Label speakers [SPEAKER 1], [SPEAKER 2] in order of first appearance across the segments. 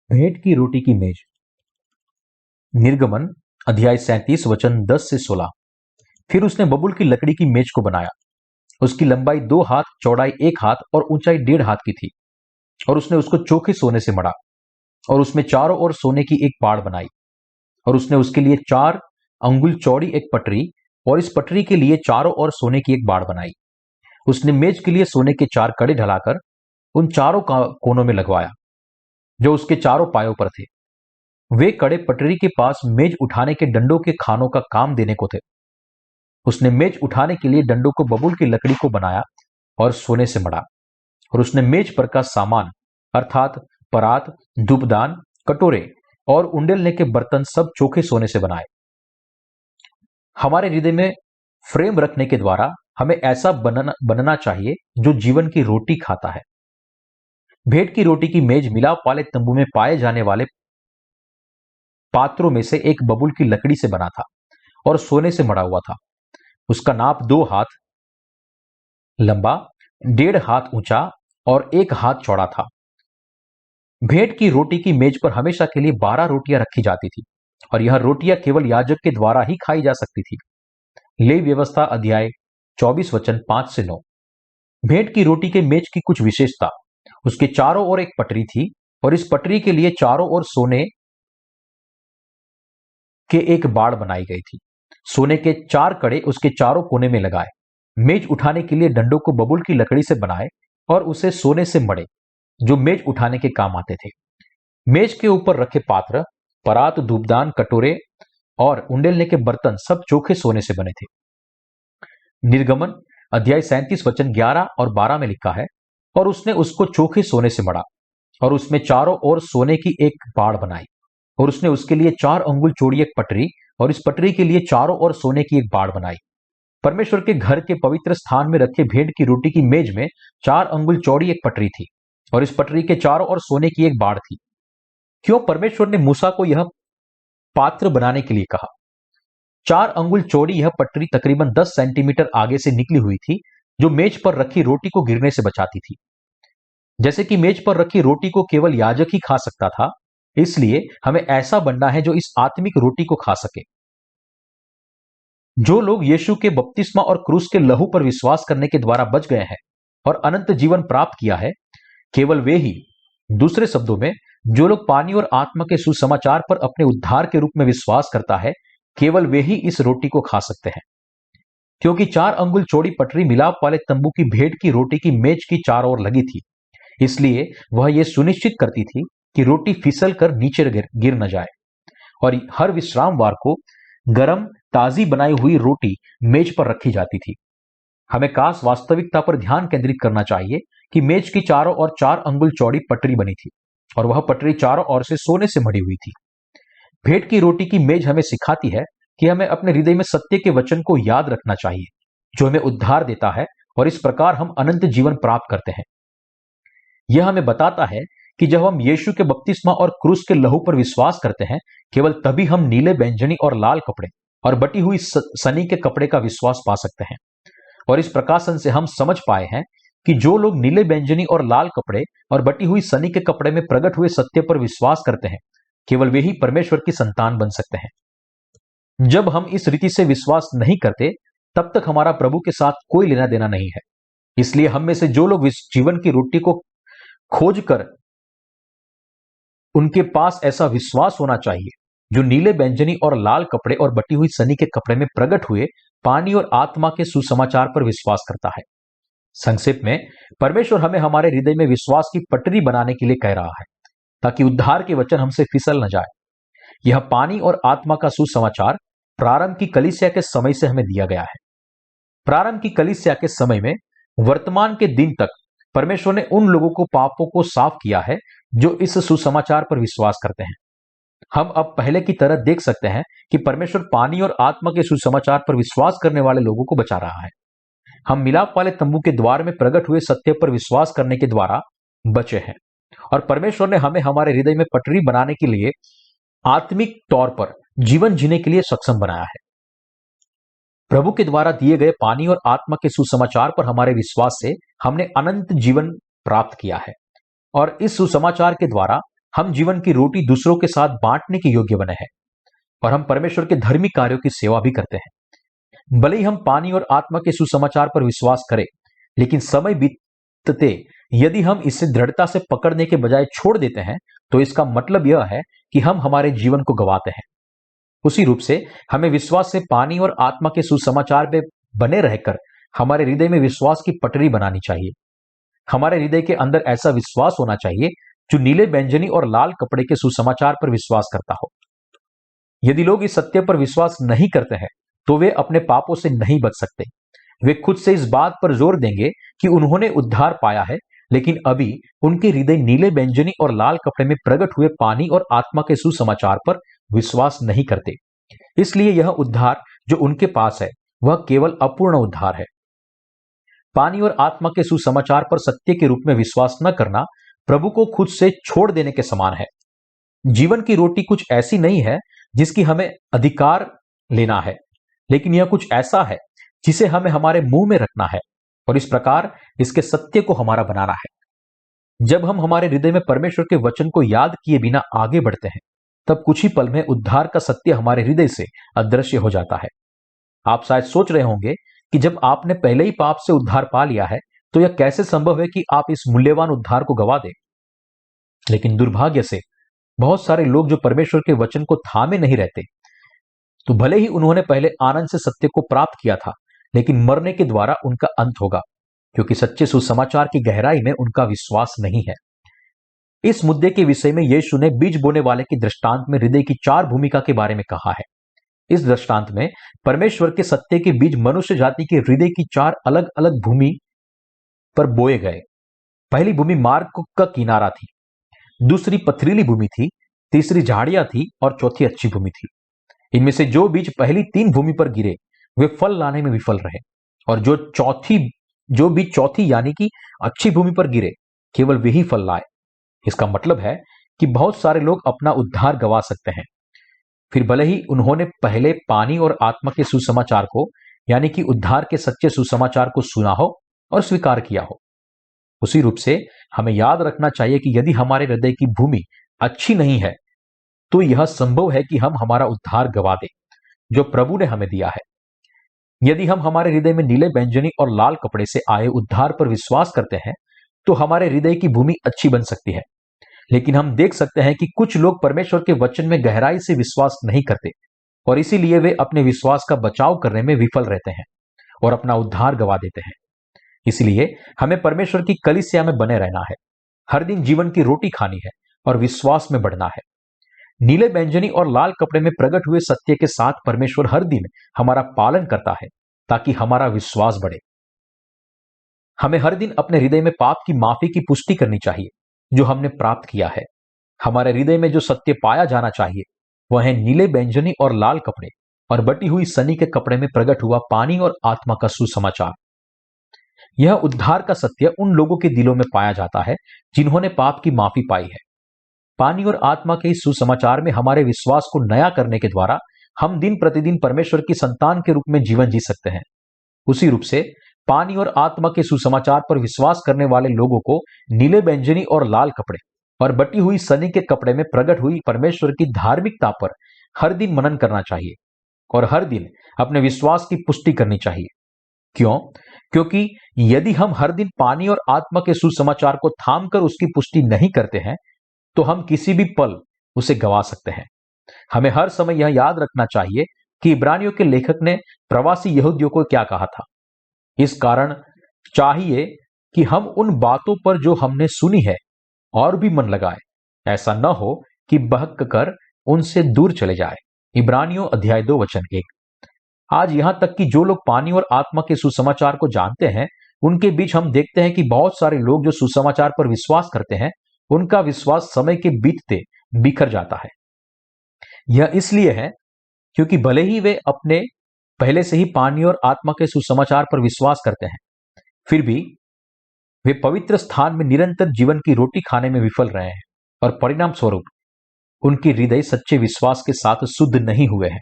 [SPEAKER 1] भेंट की रोटी की मेज। निर्गमन अध्याय 37 वचन 10 से 16। फिर उसने बबूल की लकड़ी की मेज को बनाया। उसकी लंबाई 2 हाथ, चौड़ाई 1 हाथ और ऊंचाई 1.5 हाथ की थी। और उसने उसको चोखे सोने से मढ़ा और उसमें चारों ओर सोने की एक पाड़ बनाई। और उसने उसके लिए 4 अंगुल चौड़ी एक पटरी और इस पटरी के लिए चारों ओर सोने की एक बाड़ बनाई। उसने मेज के लिए सोने के 4 कड़े ढलाकर उन चारों कोनों में लगवाया जो उसके चारों पायों पर थे। वे कड़े पटरी के पास मेज उठाने के डंडों के खानों का काम देने को थे। उसने मेज उठाने के लिए डंडों को बबूल की लकड़ी को बनाया और सोने से मढ़ा। और उसने मेज पर का सामान अर्थात परात, धूपदान, कटोरे और उंडेलने के बर्तन सब चोखे सोने से बनाए। हमारे हृदय में फ्रेम रखने के द्वारा हमें ऐसा बनना चाहिए जो जीवन की रोटी खाता है। भेंट की रोटी की मेज मिलाप वाले तंबू में पाए जाने वाले पात्रों में से एक बबूल की लकड़ी से बना था और सोने से मढ़ा हुआ था। उसका नाप 2 हाथ लंबा, 1.5 हाथ ऊंचा और 1 हाथ चौड़ा था। भेंट की रोटी की मेज पर हमेशा के लिए 12 रोटियां रखी जाती थी और यह रोटियां केवल याजक के द्वारा ही खाई जा सकती थी। लेवी व्यवस्था अध्याय 24 वचन 5 से 9। भेंट की रोटी के मेज की कुछ विशेषता। उसके चारों ओर एक पटरी थी और इस पटरी के लिए चारों ओर सोने के एक बाड़ बनाई गई थी। सोने के 4 कड़े उसके चारों कोने में लगाए। मेज उठाने के लिए डंडों को बबूल की लकड़ी से बनाए और उसे सोने से मढ़े जो मेज उठाने के काम आते थे। मेज के ऊपर रखे पात्र, परात, धूपदान, कटोरे और उंडेलने के बर्तन सब चोखे सोने से बने थे। निर्गमन अध्याय 37 वचन 11 और 12 में लिखा है, और उसने उसको चोखे सोने से मढ़ा और उसमें चारों ओर सोने की एक बाड़ बनाई। और उसने उसके लिए 4 अंगुल चौड़ी एक पटरी और इस पटरी के लिए चारों ओर सोने की एक बाड़ बनाई। परमेश्वर के घर के पवित्र स्थान में रखे भेंट की रोटी की मेज में 4 अंगुल चौड़ी एक पटरी थी और इस पटरी के चारों ओर सोने की एक बाड़ थी। क्यों परमेश्वर ने मूसा को यह पात्र बनाने के लिए कहा? 4 अंगुल चौड़ी यह पटरी तकरीबन 10 सेंटीमीटर आगे से निकली हुई थी जो मेज पर रखी रोटी को गिरने से बचाती थी। जैसे कि मेज पर रखी रोटी को केवल याजक ही खा सकता था, इसलिए हमें ऐसा बनना है जो इस आत्मिक रोटी को खा सके। जो लोग यीशु के बपतिस्मा और क्रूस के लहू पर विश्वास करने के द्वारा बच गए हैं और अनंत जीवन प्राप्त किया है, केवल वे ही, दूसरे शब्दों में, जो लोग पानी और आत्मा के सुसमाचार पर अपने उद्धार के रूप में विश्वास करता है, केवल वे ही इस रोटी को खा सकते हैं। क्योंकि 4 अंगुल चौड़ी पटरी मिलाप वाले तंबू की भेंट की रोटी की मेज की चारों ओर लगी थी, इसलिए वह यह सुनिश्चित करती थी कि रोटी फिसल कर नीचे गिर न जाए। और हर विश्रामवार को गरम ताजी बनाई हुई रोटी मेज पर रखी जाती थी। हमें खास वास्तविकता पर ध्यान केंद्रित करना चाहिए कि मेज की चारों ओर 4 अंगुल चौड़ी पटरी बनी थी और वह पटरी चारों ओर से सोने से मढ़ी हुई थी। भेंट की रोटी की मेज हमें सिखाती है कि हमें अपने हृदय में सत्य के वचन को याद रखना चाहिए जो हमें उद्धार देता है और इस प्रकार हम अनंत जीवन प्राप्त करते हैं। यह हमें बताता है कि जब हम यीशु के बपतिस्मा और क्रूस के लहू पर विश्वास करते हैं, केवल तभी हम नीले, बैंगनी और लाल कपड़े और बटी हुई सनी के कपड़े का विश्वास पा सकते हैं। और इस प्रकाशन से हम समझ पाए हैं कि जो लोग नीले, बैंगनी और लाल कपड़े और बटी हुई सनी के कपड़े में प्रकट हुए सत्य पर विश्वास करते हैं, केवल वे ही परमेश्वर की संतान बन सकते हैं। जब हम इस रीति से विश्वास नहीं करते, तब तक हमारा प्रभु के साथ कोई लेना देना नहीं है। इसलिए हम में से जो लोग जीवन की रोटी को खोज कर, उनके पास ऐसा विश्वास होना चाहिए जो नीले, बैंगनी और लाल कपड़े और बटी हुई सनी के कपड़े में प्रकट हुए पानी और आत्मा के सुसमाचार पर विश्वास करता है। संक्षेप में, परमेश्वर हमें हमारे हृदय में विश्वास की पटरी बनाने के लिए कह रहा है ताकि उद्धार के वचन हमसे फिसल न जाए। यह पानी और आत्मा का सुसमाचार प्रारंभ की कलीसिया के समय से हमें दिया गया है। प्रारंभ की कलीसिया के समय में वर्तमान के दिन तक परमेश्वर ने उन लोगों को पापों को साफ किया है जो इस सुसमाचार पर विश्वास करते हैं। हम अब पहले की तरह देख सकते हैं कि परमेश्वर पानी और आत्मा के सुसमाचार पर विश्वास करने वाले लोगों को बचा रहा है। हम मिलाप वाले तंबू के द्वार में प्रकट हुए सत्य पर विश्वास करने के द्वारा बचे हैं और परमेश्वर ने हमें हमारे हृदय में पटरी बनाने के लिए आत्मिक तौर पर जीवन जीने के लिए सक्षम बनाया है। प्रभु के द्वारा दिए गए पानी और आत्मा के सुसमाचार पर हमारे विश्वास से हमने अनंत जीवन प्राप्त किया है और इस सुसमाचार के द्वारा हम जीवन की रोटी दूसरों के साथ बांटने के योग्य बने हैं और हम परमेश्वर के धार्मिक कार्यों की सेवा भी करते हैं। भले ही हम पानी और आत्मा के सुसमाचार पर विश्वास करें, लेकिन समय बीतते यदि हम इसे दृढ़ता से पकड़ने के बजाय छोड़ देते हैं, तो इसका मतलब यह है कि हम हमारे जीवन को गंवाते हैं। उसी रूप से हमें विश्वास से पानी और आत्मा के सुसमाचार में बने रहकर हमारे हृदय में विश्वास की पटरी बनानी चाहिए। हमारे हृदय के अंदर ऐसा विश्वास होना चाहिए जो नीले बैंजनी और लाल कपड़े के सुसमाचार पर विश्वास करता हो। यदि लोग इस सत्य पर विश्वास नहीं करते हैं, तो वे अपने पापों से नहीं बच सकते। वे खुद से इस बात पर जोर देंगे कि उन्होंने उद्धार पाया है, लेकिन अभी उनके हृदय नीले बैंजनी और लाल कपड़े में प्रकट हुए पानी और आत्मा के सुसमाचार पर विश्वास नहीं करते। इसलिए यह उद्धार जो उनके पास है, वह केवल अपूर्ण उद्धार है। पानी और आत्मा के सुसमाचार पर सत्य के रूप में विश्वास न करना प्रभु को खुद से छोड़ देने के समान है। जीवन की रोटी कुछ ऐसी नहीं है जिसकी हमें अधिकार लेना है, लेकिन यह कुछ ऐसा है जिसे हमें हमारे मुंह में रखना है और इस प्रकार इसके सत्य को हमारा बनाना है। जब हम हमारे हृदय में परमेश्वर के वचन को याद किए बिना आगे बढ़ते हैं, तब कुछ ही पल में उद्धार का सत्य हमारे हृदय से अदृश्य हो जाता है। आप शायद सोच रहे होंगे कि जब आपने पहले ही पाप से उद्धार पा लिया है, तो यह कैसे संभव है कि आप इस मूल्यवान उद्धार को गवा दें। लेकिन दुर्भाग्य से बहुत सारे लोग जो परमेश्वर के वचन को थामे नहीं रहते, तो भले ही उन्होंने पहले आनंद से सत्य को प्राप्त किया था, लेकिन मरने के द्वारा उनका अंत होगा, क्योंकि सच्चे सुसमाचार की गहराई में उनका विश्वास नहीं है। इस मुद्दे के विषय में यीशु ने बीज बोने वाले के दृष्टांत में हृदय की 4 भूमिका के बारे में कहा है। इस दृष्टांत में परमेश्वर के सत्य के बीज मनुष्य जाति के हृदय की 4 अलग अलग भूमि पर बोए गए। पहली भूमि मार्ग का किनारा थी, दूसरी पथरीली भूमि थी, तीसरी झाड़ियां थी और चौथी अच्छी भूमि थी। इनमें से जो बीज पहली 3 भूमि पर गिरे, वे फल लाने में विफल रहे, और जो बीज चौथी यानी कि अच्छी भूमि पर गिरे, केवल वे ही फल लाए। इसका मतलब है कि बहुत सारे लोग अपना उद्धार गवा सकते हैं, फिर भले ही उन्होंने पहले पानी और आत्मा के सुसमाचार को, यानी कि उद्धार के सच्चे सुसमाचार को सुना हो और स्वीकार किया हो। उसी रूप से हमें याद रखना चाहिए कि यदि हमारे हृदय की भूमि अच्छी नहीं है, तो यह संभव है कि हम हमारा उद्धार गवा दें जो प्रभु ने हमें दिया है। यदि हम हमारे हृदय में नीले बैंजनी और लाल कपड़े से आए उद्धार पर विश्वास करते हैं, तो हमारे हृदय की भूमि अच्छी बन सकती है। लेकिन हम देख सकते हैं कि कुछ लोग परमेश्वर के वचन में गहराई से विश्वास नहीं करते, और इसीलिए वे अपने विश्वास का बचाव करने में विफल रहते हैं और अपना उद्धार गवा देते हैं। इसलिए हमें परमेश्वर की कलीसिया में बने रहना है, हर दिन जीवन की रोटी खानी है और विश्वास में बढ़ना है। नीले बैंजनी और लाल कपड़े में प्रकट हुए सत्य के साथ परमेश्वर हर दिन हमारा पालन करता है ताकि हमारा विश्वास बढ़े। हमें हर दिन अपने हृदय में पाप की माफी की पुष्टि करनी चाहिए जो हमने प्राप्त किया है। हमारे हृदय में जो सत्य पाया जाना चाहिए वह है नीले बैंजनी और लाल कपड़े और बटी हुई सनी के कपड़े में प्रकट हुआ पानी और आत्मा का सुसमाचार। यह उद्धार का सत्य उन लोगों के दिलों में पाया जाता है जिन्होंने पाप की माफी पाई है। पानी और आत्मा के इस सुसमाचार में हमारे विश्वास को नया करने के द्वारा हम दिन प्रतिदिन परमेश्वर की संतान के रूप में जीवन जी सकते हैं। उसी रूप से पानी और आत्मा के सुसमाचार पर विश्वास करने वाले लोगों को नीले बैंजनी और लाल कपड़े और बटी हुई सनी के कपड़े में प्रकट हुई परमेश्वर की धार्मिकता पर हर दिन मनन करना चाहिए और हर दिन अपने विश्वास की पुष्टि करनी चाहिए। क्यों? क्योंकि यदि हम हर दिन पानी और आत्मा के सुसमाचार को थामकर उसकी पुष्टि नहीं करते हैं, तो हम किसी भी पल उसे गवा सकते हैं। हमें हर समय यह याद रखना चाहिए कि इब्रानियों के लेखक ने प्रवासी यहूदियों को क्या कहा था। इस कारण चाहिए कि हम उन बातों पर जो हमने सुनी है और भी मन लगाए, ऐसा न हो कि बहक कर उनसे दूर चले जाए। इब्रानियों अध्याय 2 वचन 1। आज यहां तक कि जो लोग पानी और आत्मा के सुसमाचार को जानते हैं, उनके बीच हम देखते हैं कि बहुत सारे लोग जो सुसमाचार पर विश्वास करते हैं, उनका विश्वास समय के बीतते बिखर जाता है। यह इसलिए है क्योंकि भले ही वे अपने पहले से ही पानी और आत्मा के सुसमाचार पर विश्वास करते हैं, फिर भी वे पवित्र स्थान में निरंतर जीवन की रोटी खाने में विफल रहे हैं और परिणाम स्वरूप उनकी हृदय सच्चे विश्वास के साथ शुद्ध नहीं हुए हैं।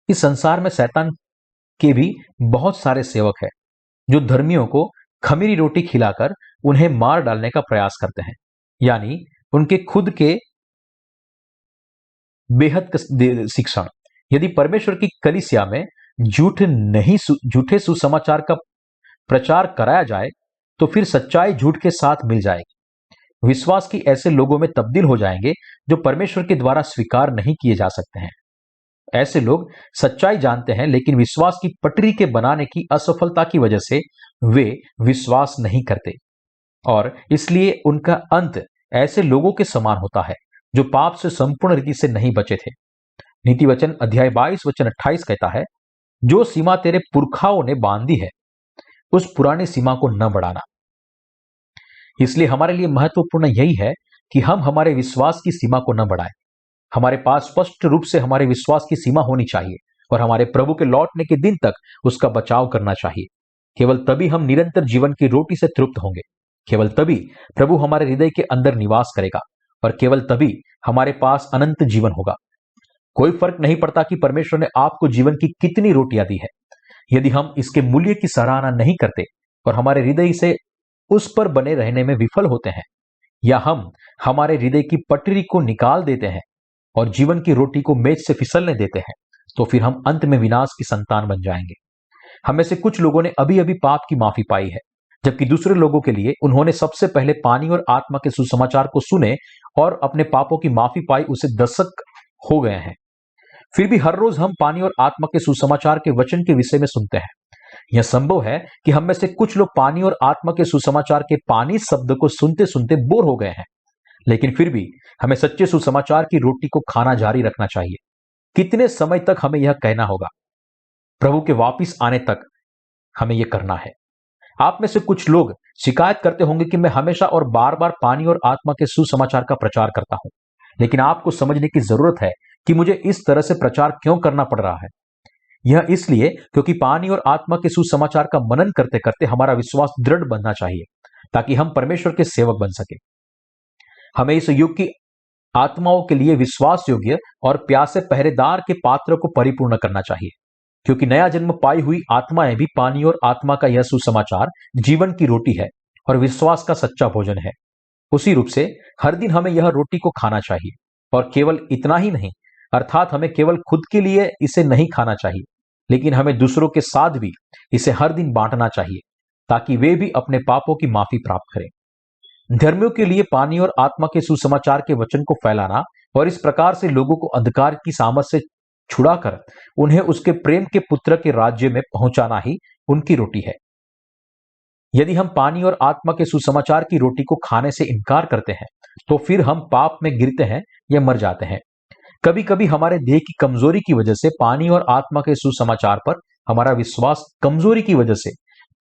[SPEAKER 1] इस संसार में शैतान के भी बहुत सारे सेवक हैं जो धर्मियों को खमीरी रोटी खिलाकर उन्हें मार डालने का प्रयास करते हैं। यानी उनके खुद के बेहद शिक्षण। यदि परमेश्वर की कलीसिया में झूठे सुसमाचार का प्रचार कराया जाए तो फिर सच्चाई झूठ के साथ मिल जाएगी। विश्वास की ऐसे लोगों में तब्दील हो जाएंगे जो परमेश्वर के द्वारा स्वीकार नहीं किए जा सकते हैं। ऐसे लोग सच्चाई जानते हैं लेकिन विश्वास की पटरी के बनाने की असफलता की वजह से वे विश्वास नहीं करते और इसलिए उनका अंत ऐसे लोगों के समान होता है जो पाप से संपूर्ण रीति से नहीं बचे थे। नीति वचन अध्याय 22 वचन 28 कहता है, जो सीमा तेरे पुरखाओं ने बांधी है उस पुरानी सीमा को न बढ़ाना। इसलिए हमारे लिए महत्वपूर्ण यही है कि हम हमारे विश्वास की सीमा को न बढ़ाएं। हमारे पास स्पष्ट रूप से हमारे विश्वास की सीमा होनी चाहिए और हमारे प्रभु के लौटने के दिन तक उसका बचाव करना चाहिए। केवल तभी हम निरंतर जीवन की रोटी से तृप्त होंगे। केवल तभी प्रभु हमारे हृदय के अंदर निवास करेगा और केवल तभी हमारे पास अनंत जीवन होगा। कोई फर्क नहीं पड़ता कि परमेश्वर ने आपको जीवन की कितनी रोटियां दी है। यदि हम इसके मूल्य की सराहना नहीं करते और हमारे हृदय से उस पर बने रहने में विफल होते हैं, या हम हमारे हृदय की पटरी को निकाल देते हैं और जीवन की रोटी को मेज से फिसलने देते हैं, तो फिर हम अंत में विनाश की संतान बन जाएंगे। हम में से कुछ लोगों ने अभी अभी पाप की माफी पाई है, जबकि दूसरे लोगों के लिए उन्होंने सबसे पहले पानी और आत्मा के सुसमाचार को सुने और अपने पापों की माफी पाई उसे दशक हो गए हैं। फिर भी हर रोज हम पानी और आत्मा के सुसमाचार के वचन के विषय में सुनते हैं। यह संभव है कि हम में से कुछ लोग पानी और आत्मा के सुसमाचार के पानी शब्द को सुनते सुनते बोर हो गए हैं, लेकिन फिर भी हमें सच्चे सुसमाचार की रोटी को खाना जारी रखना चाहिए। कितने समय तक हमें यह कहना होगा? प्रभु के वापिस आने तक हमें यह करना है। आप में से कुछ लोग शिकायत करते होंगे कि मैं हमेशा और बार बार पानी और आत्मा के सुसमाचार का प्रचार करता हूं, लेकिन आपको समझने की जरूरत है कि मुझे इस तरह से प्रचार क्यों करना पड़ रहा है। यह इसलिए क्योंकि पानी और आत्मा के सुसमाचार का मनन करते करते हमारा विश्वास दृढ़ बनना चाहिए ताकि हम परमेश्वर के सेवक बन सके। हमें इस युग की आत्माओं के लिए विश्वास योग्य और प्यासे पहरेदार के पात्र को परिपूर्ण करना चाहिए, क्योंकि नया जन्म पाई हुई आत्माएं भी पानी और आत्मा का यह सुसमाचार जीवन की रोटी है और विश्वास का सच्चा भोजन है। उसी रूप से हर दिन हमें यह रोटी को खाना चाहिए और केवल इतना ही नहीं, अर्थात हमें केवल खुद के लिए इसे नहीं खाना चाहिए, लेकिन हमें दूसरों के साथ भी इसे हर दिन बांटना चाहिए ताकि वे भी अपने पापों की माफी प्राप्त करें। धर्मियों के लिए पानी और आत्मा के सुसमाचार के वचन को फैलाना और इस प्रकार से लोगों को अंधकार की सामर्थ से छुड़ाकर उन्हें उसके प्रेम के पुत्र के राज्य में पहुंचाना ही उनकी रोटी है। यदि हम पानी और आत्मा के सुसमाचार की रोटी को खाने से इनकार करते हैं तो फिर हम पाप में गिरते हैं या मर जाते हैं। कभी कभी हमारे देह की कमजोरी की वजह से पानी और आत्मा के सुसमाचार पर हमारा विश्वास कमजोरी की वजह से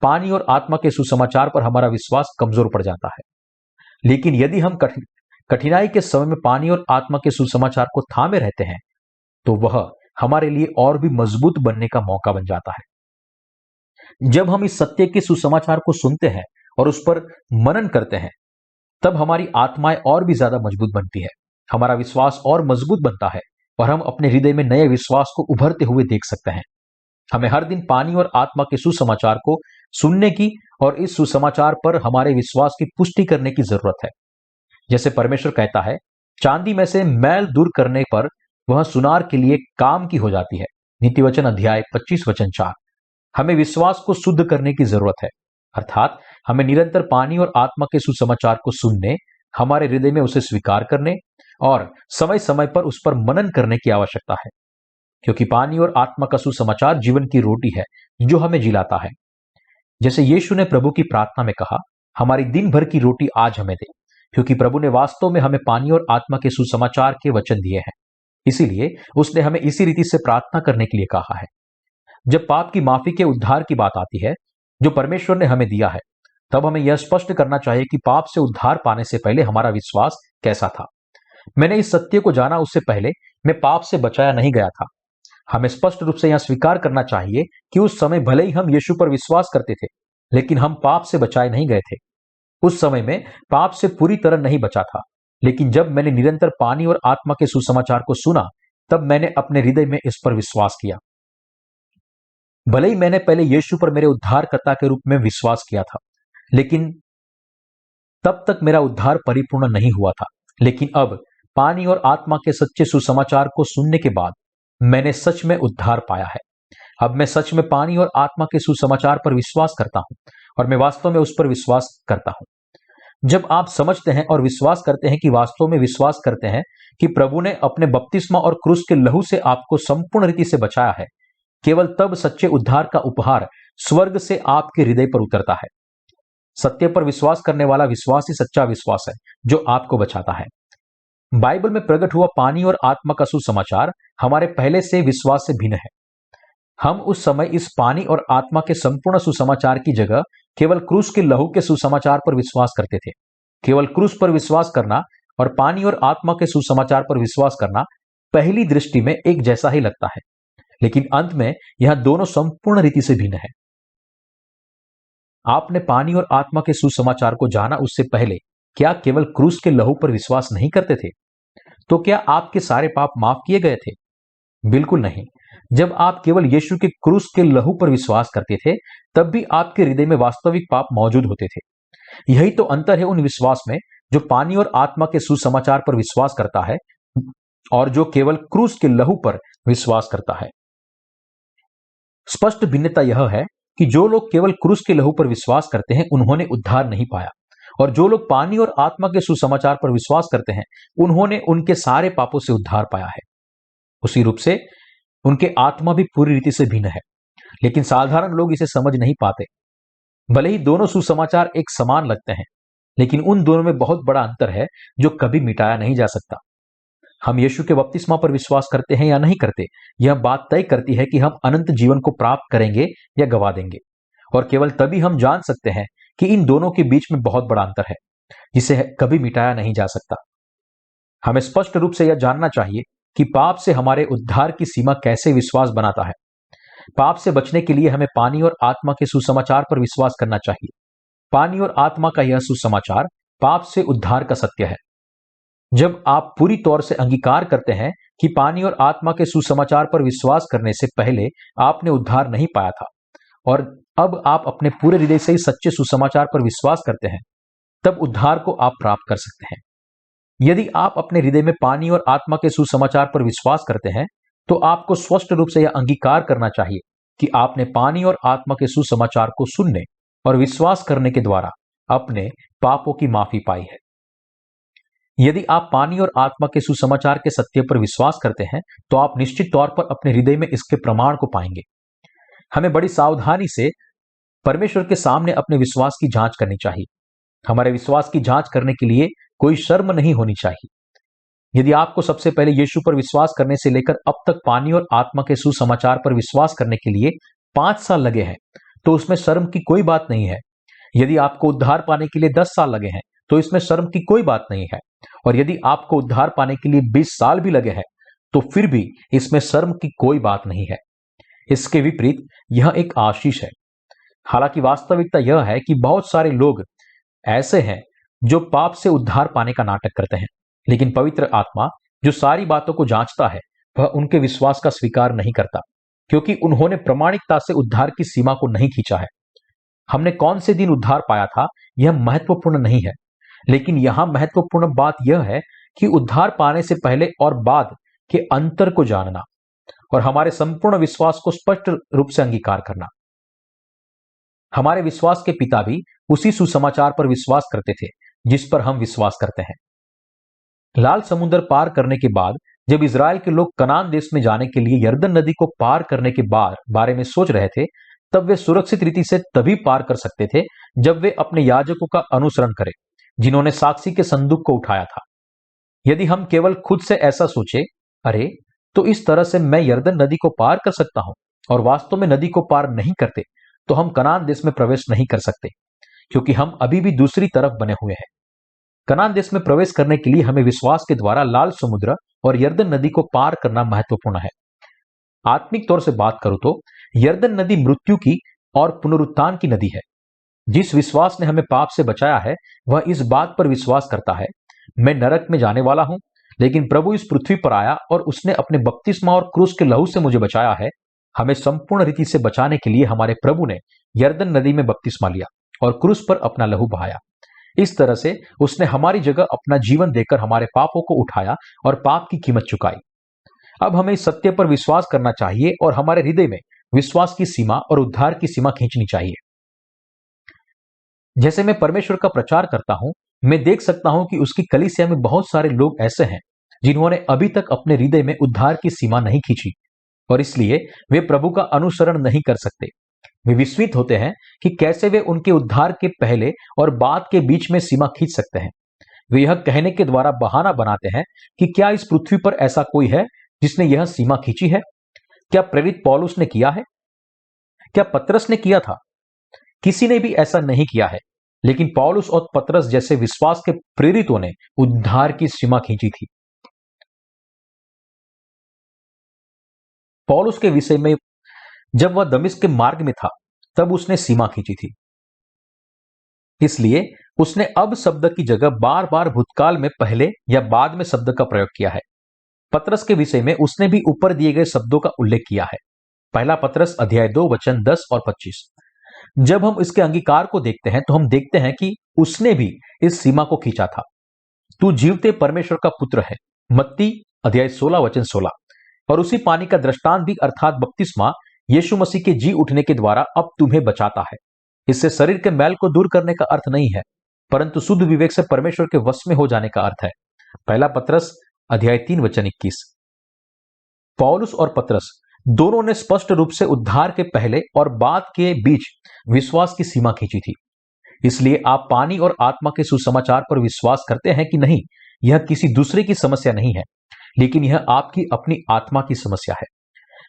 [SPEAKER 1] पानी और आत्मा के सुसमाचार पर हमारा विश्वास कमजोर पड़ जाता है। लेकिन यदि हम कठिनाई के समय में पानी और आत्मा के सुसमाचार को थामे रहते हैं तो वह हमारे लिए और भी मजबूत बनने का मौका बन जाता है। जब हम इस सत्य के सुसमाचार को सुनते हैं और उस पर मनन करते हैं, तब हमारी आत्माएं और भी ज्यादा मजबूत बनती है, हमारा विश्वास और मजबूत बनता है और हम अपने हृदय में नए विश्वास को उभरते हुए देख सकते हैं। हमें हर दिन पानी और आत्मा के सुसमाचार को सुनने की और इस सुसमाचार पर हमारे विश्वास की पुष्टि करने की जरूरत है। जैसे परमेश्वर कहता है, चांदी में से मैल दूर करने पर वह सुनार के लिए काम की हो जाती है। नीति वचन अध्याय 25 वचन 4। हमें विश्वास को शुद्ध करने की जरूरत है, अर्थात हमें निरंतर पानी और आत्मा के सुसमाचार को सुनने, हमारे हृदय में उसे स्वीकार करने और समय समय पर उस पर मनन करने की आवश्यकता है, क्योंकि पानी और आत्मा का सुसमाचार जीवन की रोटी है जो हमें जिलाता है। जैसे यीशु ने प्रभु की प्रार्थना में कहा, हमारी दिन भर की रोटी आज हमें दे, क्योंकि प्रभु ने वास्तव में हमें पानी और आत्मा के सुसमाचार के वचन दिए हैं। इसीलिए उसने हमें इसी रीति से प्रार्थना करने के लिए कहा है। जब पाप की माफी के उद्धार की बात आती है जो परमेश्वर ने हमें दिया है, तब हमें यह स्पष्ट करना चाहिए कि पाप से उद्धार पाने से पहले हमारा विश्वास कैसा था। मैंने इस सत्य को जाना उससे पहले मैं पाप से बचाया नहीं गया था। हमें स्पष्ट रूप से यह स्वीकार करना चाहिए कि उस समय भले ही हम यीशु पर विश्वास करते थे, लेकिन हम पाप से बचाए नहीं गए थे। उस समय में पाप से पूरी तरह नहीं बचा था, लेकिन जब मैंने निरंतर पानी और आत्मा के सुसमाचार को सुना, तब मैंने अपने हृदय में इस पर विश्वास किया। भले ही मैंने पहले यीशु पर मेरे उद्धारकर्ता के रूप में विश्वास किया था, लेकिन तब तक मेरा उद्धार परिपूर्ण नहीं हुआ था। लेकिन अब पानी और आत्मा के सच्चे सुसमाचार को सुनने के बाद मैंने सच में उद्धार पाया है। अब मैं सच में पानी और आत्मा के सुसमाचार पर विश्वास करता हूं और मैं वास्तव में उस पर विश्वास करता हूं। जब आप समझते हैं और विश्वास करते हैं कि वास्तव में विश्वास करते हैं कि प्रभु ने अपने बपतिस्मा और क्रूस के लहू से आपको संपूर्ण रीति से बचाया है, केवल तब सच्चे उद्धार का उपहार स्वर्ग से आपके हृदय पर उतरता है। सत्य पर विश्वास करने वाला विश्वास ही सच्चा विश्वास है जो आपको बचाता है। बाइबल में प्रकट हुआ पानी और आत्मा का सुसमाचार हमारे पहले से विश्वास से भिन्न है। हम उस समय इस पानी और आत्मा के संपूर्ण सुसमाचार की जगह केवल क्रूस के लहू के सुसमाचार पर विश्वास करते थे। केवल क्रूस पर विश्वास करना और पानी और आत्मा के सुसमाचार पर विश्वास करना पहली दृष्टि में एक जैसा ही लगता है, लेकिन अंत में यह दोनों संपूर्ण रीति से भिन्न है। आपने पानी और आत्मा के सुसमाचार को जाना उससे पहले क्या केवल क्रूस के लहू पर विश्वास नहीं करते थे? तो क्या आपके सारे पाप माफ किए गए थे? बिल्कुल नहीं। जब आप केवल यीशु के क्रूस के लहू पर विश्वास करते थे, तब भी आपके हृदय में वास्तविक पाप मौजूद होते थे। यही तो अंतर है उन विश्वास में जो पानी और आत्मा के सुसमाचार पर विश्वास करता है और जो केवल क्रूस के लहू पर विश्वास करता है। स्पष्ट भिन्नता यह है कि जो लोग केवल क्रूस के लहू पर विश्वास करते हैं, उन्होंने उद्धार नहीं पाया, और जो लोग पानी और आत्मा के सुसमाचार पर विश्वास करते हैं, उन्होंने उनके सारे पापों से उद्धार पाया है। उसी रूप से उनके आत्मा भी पूरी रीति से भिन्न है, लेकिन साधारण लोग इसे समझ नहीं पाते। भले ही दोनों सुसमाचार एक समान लगते हैं, लेकिन उन दोनों में बहुत बड़ा अंतर है जो कभी मिटाया नहीं जा सकता। हम यीशु के बपतिस्मा पर विश्वास करते हैं या नहीं करते, यह बात तय करती है कि हम अनंत जीवन को प्राप्त करेंगे या गवा देंगे। और केवल तभी हम जान सकते हैं कि इन दोनों के बीच में बहुत बड़ा अंतर है जिसे कभी मिटाया नहीं जा सकता। हमें स्पष्ट रूप से यह जानना चाहिए कि पाप से हमारे उद्धार की सीमा कैसे विश्वास बनाता है। पाप से बचने के लिए हमें पानी और आत्मा के सुसमाचार पर विश्वास करना चाहिए। पानी और आत्मा का यह सुसमाचार पाप से उद्धार का सत्य है। जब आप पूरी तौर से अंगीकार करते हैं कि पानी और आत्मा के सुसमाचार पर विश्वास करने से पहले आपने उद्धार नहीं पाया था, और अब आप अपने पूरे हृदय से ही सच्चे सुसमाचार पर विश्वास करते हैं, तब उद्धार को आप प्राप्त कर सकते हैं। यदि आप अपने हृदय में पानी और आत्मा के सुसमाचार पर विश्वास करते हैं, तो आपको स्पष्ट रूप से यह अंगीकार करना चाहिए कि आपने पानी और आत्मा के सुसमाचार को सुनने और विश्वास करने के द्वारा अपने पापों की माफी पाई है। यदि आप पानी और आत्मा के सुसमाचार के सत्य पर विश्वास करते हैं, तो आप निश्चित तौर पर अपने हृदय में इसके प्रमाण को पाएंगे। हमें बड़ी सावधानी से परमेश्वर के सामने अपने विश्वास की जांच करनी चाहिए। हमारे विश्वास की जांच करने के लिए कोई शर्म नहीं होनी चाहिए। यदि आपको सबसे पहले यीशु पर विश्वास करने से लेकर अब तक पानी और आत्मा के सुसमाचार पर विश्वास करने के लिए 5 साल लगे हैं, तो उसमें शर्म की कोई बात नहीं है। यदि आपको उद्धार पाने के लिए 10 साल लगे हैं, तो इसमें शर्म की कोई बात नहीं है। और यदि आपको उद्धार पाने के लिए 20 साल भी लगे हैं, तो फिर भी इसमें शर्म की कोई बात नहीं है। इसके विपरीत यह एक आशीष है। हालांकि वास्तविकता यह है कि बहुत सारे लोग ऐसे हैं जो पाप से उद्धार पाने का नाटक करते हैं, लेकिन पवित्र आत्मा जो सारी बातों को जांचता है, वह उनके विश्वास का स्वीकार नहीं करता, क्योंकि उन्होंने प्रामाणिकता से उद्धार की सीमा को नहीं खींचा है। हमने कौन से दिन उद्धार पाया था यह महत्वपूर्ण नहीं है, लेकिन यहां महत्वपूर्ण बात यह है कि उद्धार पाने से पहले और बाद के अंतर को जानना और हमारे संपूर्ण विश्वास को स्पष्ट रूप से अंगीकार करना। हमारे विश्वास के पिता भी उसी सुसमाचार पर विश्वास करते थे जिस पर हम विश्वास करते हैं। लाल समुद्र पार करने के बाद जब इजराइल के लोग कनान देश में जाने के लिए यरदन नदी को पार करने के बारे में सोच रहे थे, तब वे सुरक्षित रीति से तभी पार कर सकते थे जब वे अपने याजकों का अनुसरण करें, जिन्होंने साक्षी के संदूक को उठाया था। यदि हम केवल खुद से ऐसा सोचे, अरे तो इस तरह से मैं यरदन नदी को पार कर सकता हूं, और वास्तव में नदी को पार नहीं करते, तो हम कनान देश में प्रवेश नहीं कर सकते, क्योंकि हम अभी भी दूसरी तरफ बने हुए हैं। कनान देश में प्रवेश करने के लिए हमें विश्वास के द्वारा लाल समुद्र और यरदन नदी को पार करना महत्वपूर्ण है। आत्मिक तौर से बात करूं तो यरदन नदी मृत्यु की और पुनरुत्थान की नदी है। जिस विश्वास ने हमें पाप से बचाया है, वह इस बात पर विश्वास करता है, मैं नरक में जाने वाला हूं, लेकिन प्रभु इस पृथ्वी पर आया और उसने अपने बपतिस्मा और क्रूस के लहू से मुझे बचाया है। हमें संपूर्ण रीति से बचाने के लिए हमारे प्रभु ने यरदन नदी में बपतिस्मा लिया और क्रूस पर अपना लहू बहाया। इस तरह से उसने हमारी जगह अपना जीवन देकर हमारे पापों को उठाया और पाप की कीमत चुकाई। अब हमें इस सत्य पर विश्वास करना चाहिए और हमारे हृदय में विश्वास की सीमा और उद्धार की सीमा खींचनी चाहिए। जैसे मैं परमेश्वर का प्रचार करता हूं, मैं देख सकता हूं कि उसकी कलीसिया में बहुत सारे लोग ऐसे हैं जिन्होंने अभी तक अपने हृदय में उद्धार की सीमा नहीं खींची और इसलिए वे प्रभु का अनुसरण नहीं कर सकते। वे विस्मित होते हैं कि कैसे वे उनके उद्धार के पहले और बाद के बीच में सीमा खींच सकते हैं। वे यह कहने के द्वारा बहाना बनाते हैं कि क्या इस पृथ्वी पर ऐसा कोई है जिसने यह सीमा खींची है? क्या प्रेरित पौलुस ने किया है? क्या पतरस ने किया था? किसी ने भी ऐसा नहीं किया है, लेकिन पौलुस और पतरस जैसे विश्वास के प्रेरितों ने उद्धार की सीमा खींची थी। पौलुस के विषय में जब वह दमिश्क के मार्ग में था, तब उसने सीमा खींची थी। इसलिए उसने अब शब्द की जगह बार बार भूतकाल में पहले या बाद में शब्द का प्रयोग किया है। पतरस के विषय में उसने भी ऊपर दिए गए शब्दों का उल्लेख किया है। पहला पतरस अध्याय 2 वचन 10 और 25। जब हम इसके अंगीकार को देखते हैं तो हम देखते हैं कि उसने भी इस सीमा को खींचा था। तू जीवते परमेश्वर का पुत्र है, मत्ती अध्याय 16 वचन 16। और उसी पानी का दृष्टांत भी अर्थात बपतिस्मा यीशु मसीह के जी उठने के द्वारा अब तुम्हें बचाता है। इससे शरीर के मैल को दूर करने का अर्थ नहीं है, परंतु शुद्ध विवेक से परमेश्वर के वश में हो जाने का अर्थ है। पहला पतरस अध्याय 3 वचन 21। पौलुस और पतरस दोनों ने स्पष्ट रूप से उद्धार के पहले और बाद के बीच विश्वास की सीमा खींची थी। इसलिए आप पानी और आत्मा के सुसमाचार पर विश्वास करते हैं कि नहीं, यह किसी दूसरे की समस्या नहीं है, लेकिन यह आपकी अपनी आत्मा की समस्या है।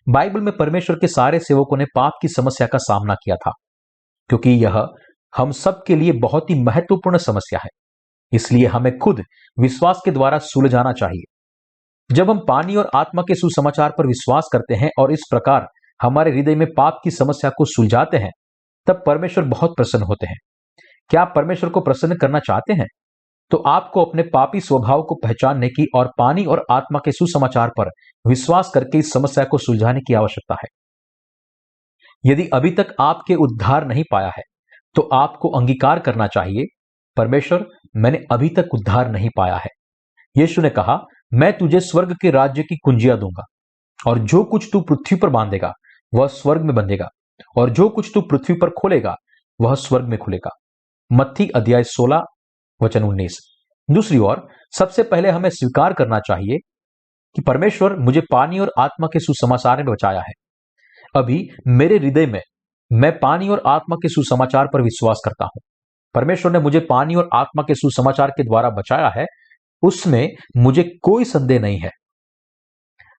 [SPEAKER 1] बाइबल में परमेश्वर के सारे सेवकों ने पाप की समस्या का सामना किया था, क्योंकि यह हम सब के लिए बहुत ही महत्वपूर्ण समस्या है। इसलिए हमें खुद विश्वास के द्वारा सुलझाना चाहिए। जब हम पानी और आत्मा के सुसमाचार पर विश्वास करते हैं और इस प्रकार हमारे हृदय में पाप की समस्या को सुलझाते हैं, तब परमेश्वर बहुत प्रसन्न होते हैं। क्या आप परमेश्वर को प्रसन्न करना चाहते हैं? तो आपको अपने पापी स्वभाव को पहचानने की और पानी और आत्मा के सुसमाचार पर विश्वास करके इस समस्या को सुलझाने की आवश्यकता है। यदि अभी तक आपके उद्धार नहीं पाया है, तो आपको अंगीकार करना चाहिए, परमेश्वर, मैंने अभी तक उद्धार नहीं पाया है। यीशु ने कहा, मैं तुझे स्वर्ग के राज्य की कुंजियां दूंगा, और जो कुछ तू पृथ्वी पर बांधेगा वह स्वर्ग में बंधेगा, और जो कुछ तू पृथ्वी पर खोलेगा वह स्वर्ग में खुलेगा। मत्ती अध्याय 16 वचन 19। दूसरी ओर सबसे पहले हमें स्वीकार करना चाहिए कि परमेश्वर मुझे पानी और आत्मा के सुसमाचार में बचाया है। अभी मेरे हृदय में मैं पानी और आत्मा के सुसमाचार पर विश्वास करता हूं। परमेश्वर ने मुझे पानी और आत्मा के सुसमाचार के द्वारा बचाया है, उसमें मुझे कोई संदेह नहीं है।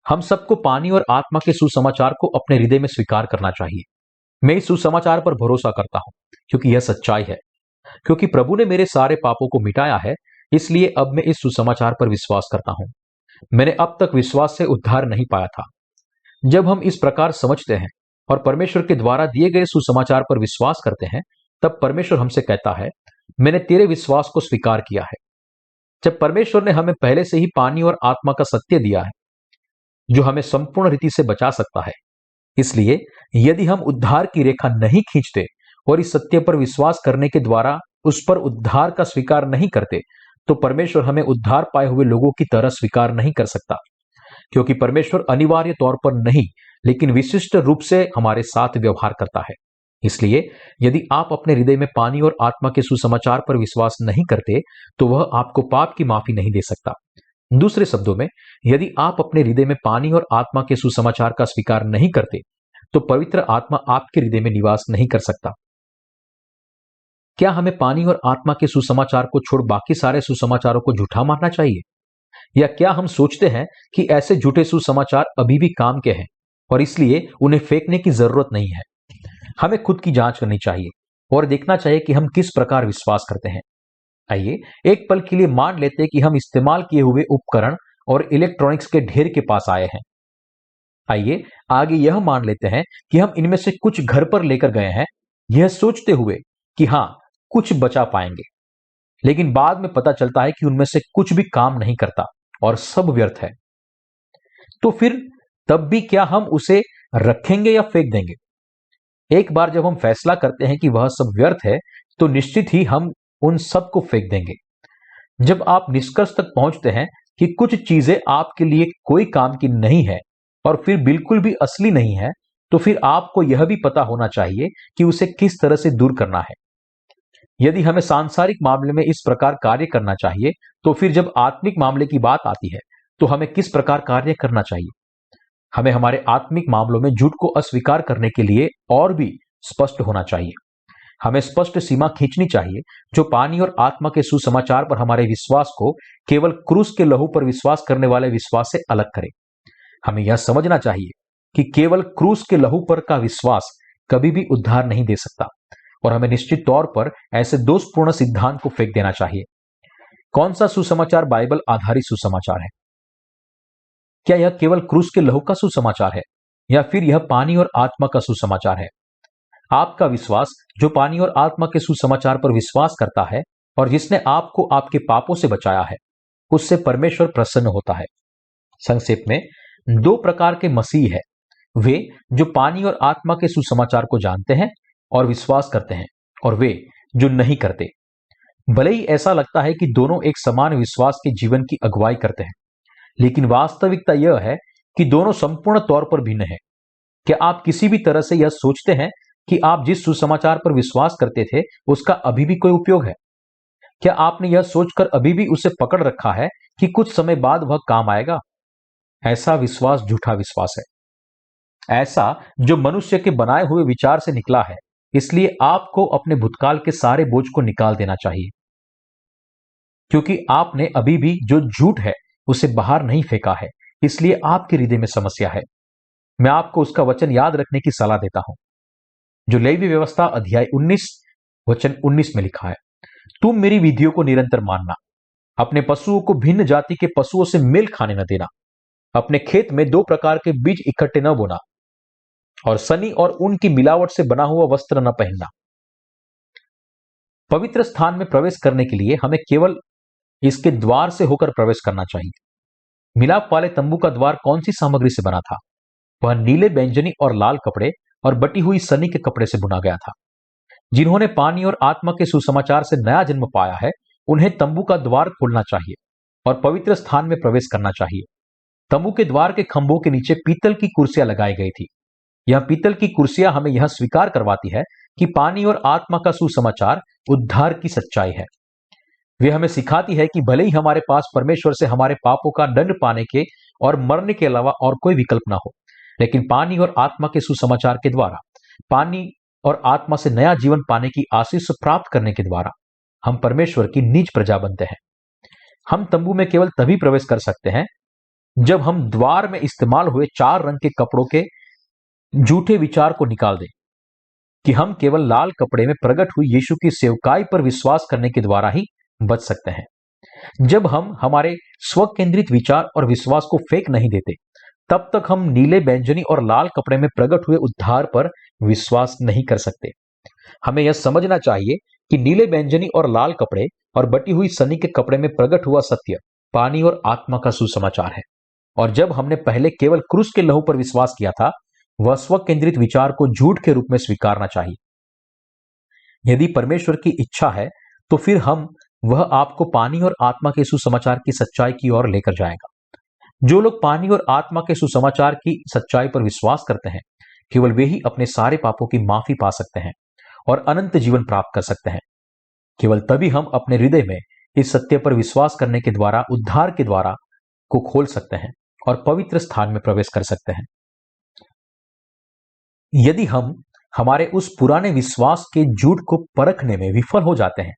[SPEAKER 1] हम सबको पानी और आत्मा के सुसमाचार को अपने हृदय में स्वीकार करना चाहिए। मैं इस सुसमाचार पर भरोसा करता हूं, क्योंकि यह सच्चाई है। क्योंकि प्रभु ने मेरे सारे पापों को मिटाया है, इसलिए अब मैं इस सुसमाचार पर विश्वास करता हूं। मैंने अब तक विश्वास से उद्धार नहीं पाया था। जब हम इस प्रकार समझते हैं और परमेश्वर के द्वारा दिए गए सुसमाचार पर विश्वास करते हैं, तब परमेश्वर हमसे कहता है, मैंने तेरे विश्वास को स्वीकार किया है। जब परमेश्वर ने हमें पहले से ही पानी और आत्मा का सत्य दिया है, जो हमें संपूर्ण रीति से बचा सकता है, इसलिए यदि हम उद्धार की रेखा नहीं खींचते और इस सत्य पर विश्वास करने के द्वारा उस पर उद्धार का स्वीकार नहीं करते, तो परमेश्वर हमें उद्धार पाए हुए लोगों की तरह स्वीकार नहीं कर सकता। क्योंकि परमेश्वर अनिवार्य तौर पर नहीं, लेकिन विशिष्ट रूप से हमारे साथ व्यवहार करता है। इसलिए यदि आप अपने हृदय में पानी और आत्मा के सुसमाचार पर विश्वास नहीं करते, तो वह आपको पाप की माफी नहीं दे सकता। दूसरे शब्दों में, यदि आप अपने हृदय में पानी और आत्मा के सुसमाचार का स्वीकार नहीं करते, तो पवित्र आत्मा आपके हृदय में निवास नहीं कर सकता। क्या हमें पानी और आत्मा के सुसमाचार को छोड़ बाकी सारे सुसमाचारों को झूठा मानना चाहिए? या क्या हम सोचते हैं कि ऐसे झूठे सुसमाचार अभी भी काम के हैं और इसलिए उन्हें फेंकने की जरूरत नहीं है? हमें खुद की जांच करनी चाहिए और देखना चाहिए कि हम किस प्रकार विश्वास करते हैं। आइए एक पल के लिए मान लेते हैं कि हम इस्तेमाल किए हुए उपकरण और इलेक्ट्रॉनिक्स के ढेर के पास आए हैं। आइए आगे यह मान लेते हैं कि हम इनमें से कुछ घर पर लेकर गए हैं, यह सोचते हुए कि हां, कुछ बचा पाएंगे, लेकिन बाद में पता चलता है कि उनमें से कुछ भी काम नहीं करता और सब व्यर्थ है। तो फिर तब भी क्या हम उसे रखेंगे या फेंक देंगे? एक बार जब हम फैसला करते हैं कि वह सब व्यर्थ है, तो निश्चित ही हम उन सबको फेंक देंगे। जब आप निष्कर्ष तक पहुंचते हैं कि कुछ चीजें आपके लिए कोई काम की नहीं है और फिर बिल्कुल भी असली नहीं है, तो फिर आपको यह भी पता होना चाहिए कि उसे किस तरह से दूर करना है। यदि हमें सांसारिक मामले में इस प्रकार कार्य करना चाहिए, तो फिर जब आत्मिक मामले की बात आती है तो हमें किस प्रकार कार्य करना चाहिए? हमें हमारे आत्मिक मामलों में झूठ को अस्वीकार करने के लिए और भी स्पष्ट होना चाहिए। हमें स्पष्ट सीमा खींचनी चाहिए जो पानी और आत्मा के सुसमाचार पर हमारे विश्वास को केवल क्रूस के लहू पर विश्वास करने वाले विश्वास से अलग करे। हमें यह समझना चाहिए कि केवल क्रूस के लहू पर का विश्वास कभी भी उद्धार नहीं दे सकता, और हमें निश्चित तौर पर ऐसे दोषपूर्ण सिद्धांत को फेंक देना चाहिए। कौन सा सुसमाचार बाइबल आधारित सुसमाचार है? क्या यह केवल क्रूस के लहू का सुसमाचार है, या फिर यह पानी और आत्मा का सुसमाचार है? आपका विश्वास जो पानी और आत्मा के सुसमाचार पर विश्वास करता है और जिसने आपको आपके पापों से बचाया है, उससे परमेश्वर प्रसन्न होता है। संक्षेप में, दो प्रकार के मसीह है, वे जो पानी और आत्मा के सुसमाचार को जानते हैं और विश्वास करते हैं, और वे जो नहीं करते। भले ही ऐसा लगता है कि दोनों एक समान विश्वास के जीवन की अगुवाई करते हैं, लेकिन वास्तविकता यह है कि दोनों संपूर्ण तौर पर भिन्न हैं। क्या आप किसी भी तरह से यह सोचते हैं कि आप जिस सुसमाचार पर विश्वास करते थे उसका अभी भी कोई उपयोग है? क्या आपने यह सोचकर अभी भी उसे पकड़ रखा है कि कुछ समय बाद वह काम आएगा? ऐसा विश्वास झूठा विश्वास है, ऐसा जो मनुष्य के बनाए हुए विचार से निकला है। इसलिए आपको अपने भूतकाल के सारे बोझ को निकाल देना चाहिए, क्योंकि आपने अभी भी जो झूठ है उसे बाहर नहीं फेंका है, इसलिए आपके हृदय में समस्या है। मैं आपको उसका वचन याद रखने की सलाह देता हूं, जो लेवी व्यवस्था अध्याय 19 वचन 19 में लिखा है। तुम मेरी विधियों को निरंतर मानना, अपने पशुओं को भिन्न जाति के पशुओं से मेल खाने न देना, अपने खेत में दो प्रकार के बीज इकट्ठे न बोना, और सनी और ऊन की मिलावट से बना हुआ वस्त्र न पहनना। पवित्र स्थान में प्रवेश करने के लिए हमें केवल इसके द्वार से होकर प्रवेश करना चाहिए। मिलाप वाले तंबू का द्वार कौन सी सामग्री से बना था? वह नीले, बैंगनी और लाल कपड़े और बटी हुई सनी के कपड़े से बुना गया था। जिन्होंने पानी और आत्मा के सुसमाचार से नया जन्म पाया है, उन्हें तंबू का द्वार खोलना चाहिए और पवित्र स्थान में प्रवेश करना चाहिए। तंबू के द्वार के खंभों के नीचे पीतल की कुर्सियां लगाई गई थी। यह पीतल की कुर्सियां हमें यह स्वीकार करवाती है कि पानी और आत्मा का सुसमाचार उद्धार की सच्चाई है। वे हमें सिखाती है कि भले ही हमारे पास परमेश्वर से हमारे पापों का दंड पाने के और मरने के अलावा और कोई विकल्प ना हो, लेकिन पानी और आत्मा के सुसमाचार के द्वारा, पानी और आत्मा से नया जीवन पाने की आशीष प्राप्त करने के द्वारा हम परमेश्वर की निज प्रजा बनते हैं। हम तंबू में केवल तभी प्रवेश कर सकते हैं जब हम द्वार में इस्तेमाल हुए 4 रंग के कपड़ों के झूठे विचार को निकाल दें कि हम केवल लाल कपड़े में प्रकट हुई यीशु की सेवकाई पर विश्वास करने के द्वारा ही बच सकते हैं। जब हम हमारे स्व केंद्रित विचार और विश्वास को फेंक नहीं देते, तब तक हम नीले, बैंगनी और लाल कपड़े में प्रकट हुए उद्धार पर विश्वास नहीं कर सकते। हमें यह समझना चाहिए कि नीले, बैंगनी और लाल कपड़े और बटी हुई सनी के कपड़े में प्रकट हुआ सत्य पानी और आत्मा का सुसमाचार है, और जब हमने पहले केवल क्रूस के लहू पर विश्वास किया था, वह स्व केंद्रित विचार को झूठ के रूप में स्वीकारना चाहिए। यदि परमेश्वर की इच्छा है तो फिर वह आपको पानी और आत्मा के सुसमाचार की सच्चाई की ओर लेकर जाएगा। जो लोग पानी और आत्मा के सुसमाचार की सच्चाई पर विश्वास करते हैं, केवल वे ही अपने सारे पापों की माफी पा सकते हैं और अनंत जीवन प्राप्त कर सकते हैं। केवल तभी हम अपने हृदय में इस सत्य पर विश्वास करने के द्वारा उद्धार के द्वारा को खोल सकते हैं और पवित्र स्थान में प्रवेश कर सकते हैं। यदि हम हमारे उस पुराने विश्वास के झूठ को परखने में विफल हो जाते हैं,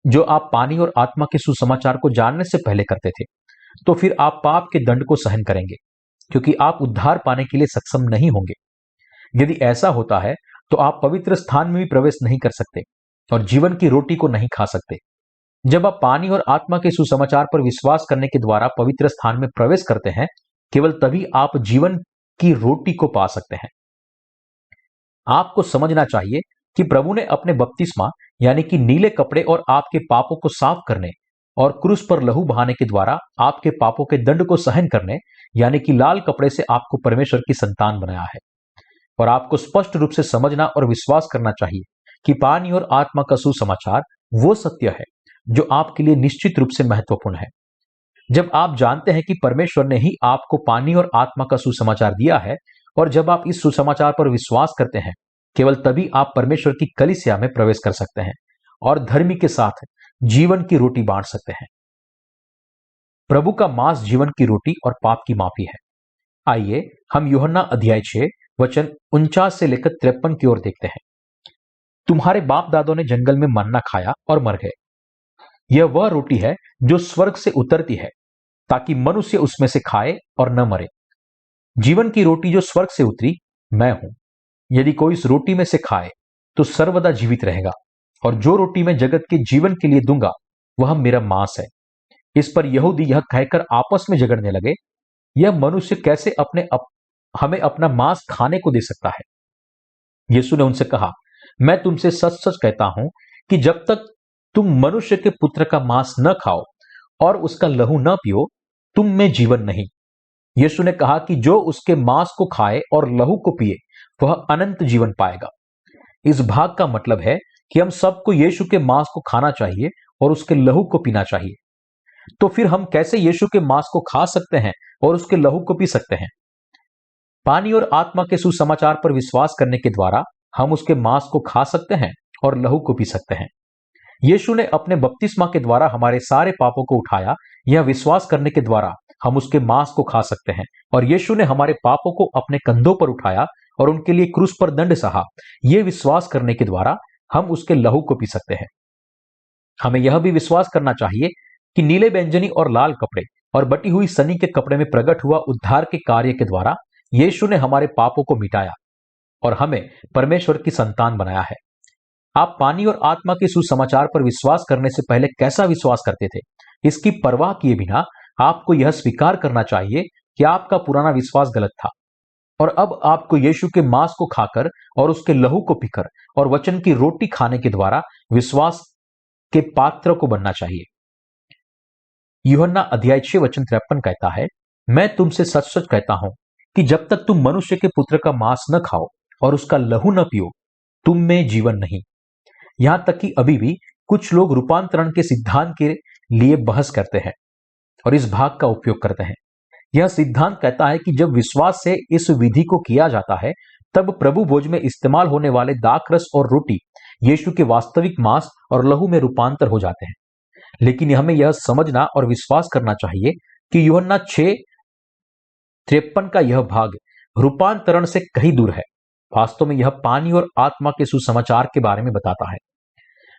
[SPEAKER 1] जो आप पानी और आत्मा के सुसमाचार को जानने से पहले करते थे, तो फिर आप पाप के दंड को सहन करेंगे, क्योंकि आप उद्धार पाने के लिए सक्षम नहीं होंगे। यदि ऐसा होता है तो आप पवित्र स्थान में भी प्रवेश नहीं कर सकते और जीवन की रोटी को नहीं खा सकते। जब आप पानी और आत्मा के सुसमाचार पर विश्वास करने के द्वारा पवित्र स्थान में प्रवेश करते हैं, केवल तभी आप जीवन की रोटी को पा सकते हैं। आपको समझना चाहिए कि प्रभु ने अपने बपतिस्मा यानी कि नीले कपड़े और आपके पापों को साफ करने और क्रूस पर लहू बहाने के द्वारा आपके पापों के दंड को सहन करने यानी कि लाल कपड़े से आपको परमेश्वर की संतान बनाया है। और आपको स्पष्ट रूप से समझना और विश्वास करना चाहिए कि पानी और आत्मा का सुसमाचार वो सत्य है जो आपके लिए निश्चित रूप से महत्वपूर्ण है। जब आप जानते हैं कि परमेश्वर ने ही आपको पानी और आत्मा का सुसमाचार दिया है, और जब आप इस सुसमाचार पर विश्वास करते हैं, केवल तभी आप परमेश्वर की कलीसिया में प्रवेश कर सकते हैं और धर्मी के साथ जीवन की रोटी बांट सकते हैं। प्रभु का मांस जीवन की रोटी और पाप की माफी है। आइए हम यूहन्ना अध्याय 6 वचन 49 से लेकर 53 की ओर देखते हैं। तुम्हारे बाप दादों ने जंगल में मन्ना खाया और मर गए। यह वह रोटी है जो स्वर्ग से उतरती है, ताकि मनुष्य उसमें से खाए और न मरे। जीवन की रोटी जो स्वर्ग से उतरी मैं हूं। यदि कोई इस रोटी में से खाए तो सर्वदा जीवित रहेगा, और जो रोटी मैं जगत के जीवन के लिए दूंगा वह मेरा मांस है। इस पर यहूदी यह कहकर आपस में झगड़ने लगे, यह मनुष्य कैसे हमें अपना मांस खाने को दे सकता है। यीशु ने उनसे कहा, मैं तुमसे सच सच कहता हूं कि जब तक तुम मनुष्य के पुत्र का मांस न खाओ और उसका लहू न पियो, तुम में जीवन नहीं। यीशु ने कहा कि जो उसके मांस को खाए और लहू को पिए वह अनंत जीवन पाएगा। इस भाग का मतलब है कि हम सबको यीशु के मांस को खाना चाहिए और उसके लहू को पीना चाहिए। तो फिर हम कैसे यीशु के मांस को खा सकते हैं और उसके लहू को पी सकते हैं? पानी और आत्मा के सुसमाचार पर विश्वास करने के द्वारा हम उसके मांस को खा सकते हैं और लहू को पी सकते हैं। यीशु ने अपने बपतिस्मा के द्वारा हमारे सारे पापों को उठाया। यह विश्वास करने के द्वारा हम उसके मांस को खा सकते हैं, और यीशु ने हमारे पापों को अपने कंधों पर उठाया और उनके लिए क्रूस पर दंड सहा। यह विश्वास करने के द्वारा हम उसके लहू को पी सकते हैं। हमें यह भी विश्वास करना चाहिए कि नीले बैंजनी और लाल कपड़े और बटी हुई सनी के कपड़े में प्रकट हुआ उद्धार के कार्य के द्वारा यीशु ने हमारे पापों को मिटाया और हमें परमेश्वर की संतान बनाया है। आप पानी और आत्मा के सुसमाचार पर विश्वास करने से पहले कैसा विश्वास करते थे? इसकी परवाह किए बिना आपको यह स्वीकार करना चाहिए कि आपका पुराना विश्वास गलत था, और अब आपको यीशु के मांस को खाकर और उसके लहू को पीकर और वचन की रोटी खाने के द्वारा विश्वास के पात्र को बनना चाहिए। यूहन्ना अध्याय 6 वचन 53 कहता है, मैं तुमसे सच सच कहता हूं कि जब तक तुम मनुष्य के पुत्र का मांस न खाओ और उसका लहू न पियो, तुम में जीवन नहीं। यहां तक कि अभी भी कुछ लोग रूपांतरण के सिद्धांत के लिए बहस करते हैं और इस भाग का उपयोग करते हैं। यह सिद्धांत कहता है कि जब विश्वास से इस विधि को किया जाता है, तब प्रभु भोज में इस्तेमाल होने वाले दाखरस और रोटी यीशु के वास्तविक मांस और लहू में रूपांतर हो जाते हैं। लेकिन हमें यह समझना और विश्वास करना चाहिए कि यूहन्ना 6:53 का यह भाग रूपांतरण से कहीं दूर है। वास्तव में यह पानी और आत्मा के सुसमाचार के बारे में बताता है।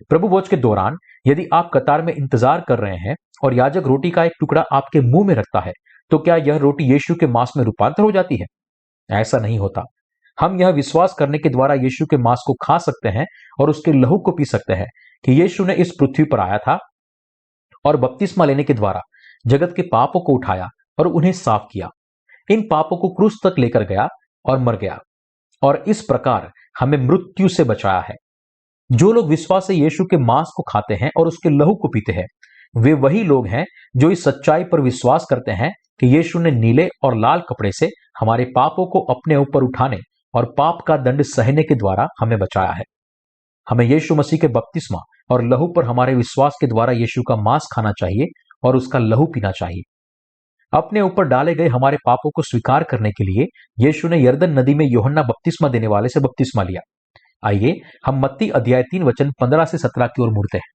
[SPEAKER 1] प्रभु भोज के दौरान यदि आप कतार में इंतजार कर रहे हैं और याजक रोटी का एक टुकड़ा आपके मुंह में रखता है, तो क्या यह रोटी यीशु के मांस में रूपांतर हो जाती है? ऐसा नहीं होता। हम यह विश्वास करने के द्वारा यीशु के मांस को खा सकते हैं और उसके लहू को पी सकते हैं कि यीशु ने इस पृथ्वी पर आया था और बपतिस्मा लेने के द्वारा जगत के पापों को उठाया और उन्हें साफ किया, इन पापों को क्रूस तक लेकर गया और मर गया, और इस प्रकार हमें मृत्यु से बचाया है। जो लोग विश्वास से यीशु के मांस को खाते हैं और उसके लहू को पीते हैं, वे वही लोग हैं जो इस सच्चाई पर विश्वास करते हैं कि यीशु ने नीले और लाल कपड़े से हमारे पापों को अपने ऊपर उठाने और पाप का दंड सहने के द्वारा हमें बचाया है। हमें यीशु मसीह के बपतिस्मा और लहू पर हमारे विश्वास के द्वारा यीशु का मांस खाना चाहिए और उसका लहू पीना चाहिए। अपने ऊपर डाले गए हमारे पापों को स्वीकार करने के लिए यीशु ने यरदन नदी में यूहन्ना बपतिस्मा देने वाले से बपतिस्मा लिया। आइए हम मत्ती अध्याय 3 वचन 15 से 17 की ओर मुड़ते हैं।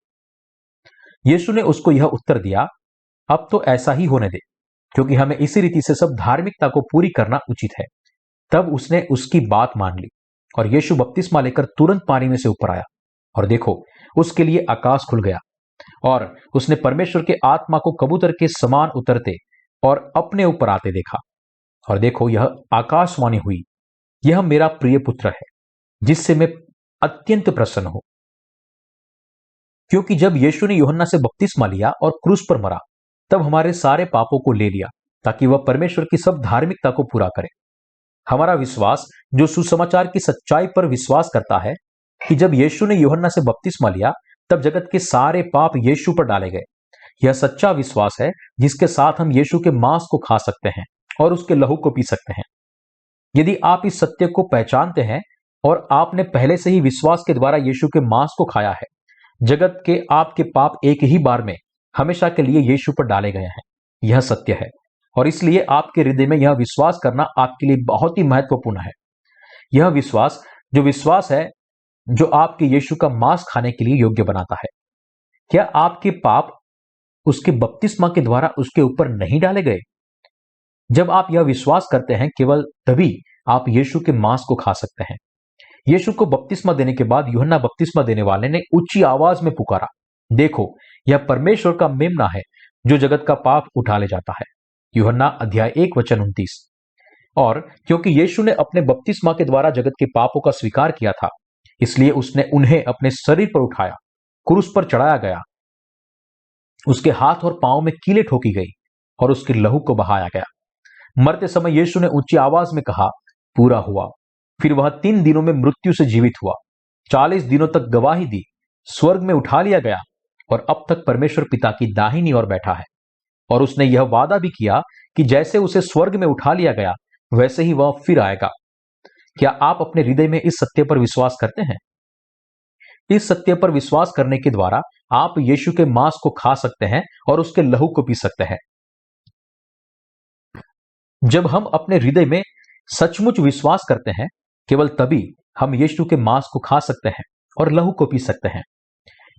[SPEAKER 1] यीशु ने उसको यह उत्तर दिया, अब तो ऐसा ही होने दे, क्योंकि हमें इसी रीति से सब धार्मिकता को पूरी करना उचित है। तब उसने उसकी बात मान ली और यीशु बपतिस्मा लेकर तुरंत पानी में से ऊपर आया, और देखो उसके लिए आकाश खुल गया और उसने परमेश्वर के आत्मा को कबूतर के समान उतरते और अपने ऊपर आते देखा। और देखो यह आकाशवाणी हुई, यह मेरा प्रिय पुत्र है जिससे मैं अत्यंत प्रसन्न हूं। क्योंकि जब यीशु ने यूहन्ना से बपतिस्मा लिया और क्रूस पर मरा, तब हमारे सारे पापों को ले लिया ताकि वह परमेश्वर की सब धार्मिकता को पूरा करे। हमारा विश्वास जो सुसमाचार की सच्चाई पर विश्वास करता है कि जब यीशु ने यूहन्ना से बपतिस्मा लिया, तब जगत के सारे पाप यीशु पर डाले गए। यह सच्चा विश्वास है जिसके साथ हम यीशु के मांस को खा सकते हैं और उसके लहू को पी सकते हैं। यदि आप इस सत्य को पहचानते हैं और आपने पहले से ही विश्वास के द्वारा यीशु के मांस को खाया है, जगत के आपके पाप एक ही बार में हमेशा के लिए यीशु पर डाले गए हैं। यह सत्य है और इसलिए आपके हृदय में यह विश्वास करना आपके लिए बहुत ही महत्वपूर्ण है। यह विश्वास है जो आपके यीशु का मांस खाने के लिए योग्य बनाता है। क्या आपके पाप उसके बपतिस्मा के द्वारा उसके ऊपर नहीं डाले गए? जब आप यह विश्वास करते हैं, केवल तभी आप यीशु के मांस को खा सकते हैं। यीशु को बपतिस्मा देने के बाद यूहन्ना बपतिस्मा देने वाले ने ऊंची आवाज में पुकारा, देखो, यह परमेश्वर का मेमना है जो जगत का पाप उठा ले जाता है। यूहन्ना अध्याय 1:29। और क्योंकि यीशु ने अपने बपतिस्मा के द्वारा जगत के पापों का स्वीकार किया था, इसलिए उसने उन्हें अपने शरीर पर उठाया, क्रूस पर चढ़ाया गया, उसके हाथ और पांव में कीलें ठोकी गई और उसके लहू को बहाया गया। मरते समय यीशु ने ऊंची आवाज में कहा, पूरा हुआ। फिर वह 3 दिनों में मृत्यु से जीवित हुआ, 40 दिनों तक गवाही दी, स्वर्ग में उठा लिया गया और अब तक परमेश्वर पिता की दाहिनी ओर बैठा है। और उसने यह वादा भी किया कि जैसे उसे स्वर्ग में उठा लिया गया, वैसे ही वह फिर आएगा। क्या आप अपने हृदय में इस सत्य पर विश्वास करते हैं? इस सत्य पर विश्वास करने के द्वारा आप यीशु के मांस को खा सकते हैं और उसके लहू को पी सकते हैं। जब हम अपने हृदय में सचमुच विश्वास करते हैं, केवल तभी हम यीशु के मांस को खा सकते हैं और लहू को पी सकते हैं।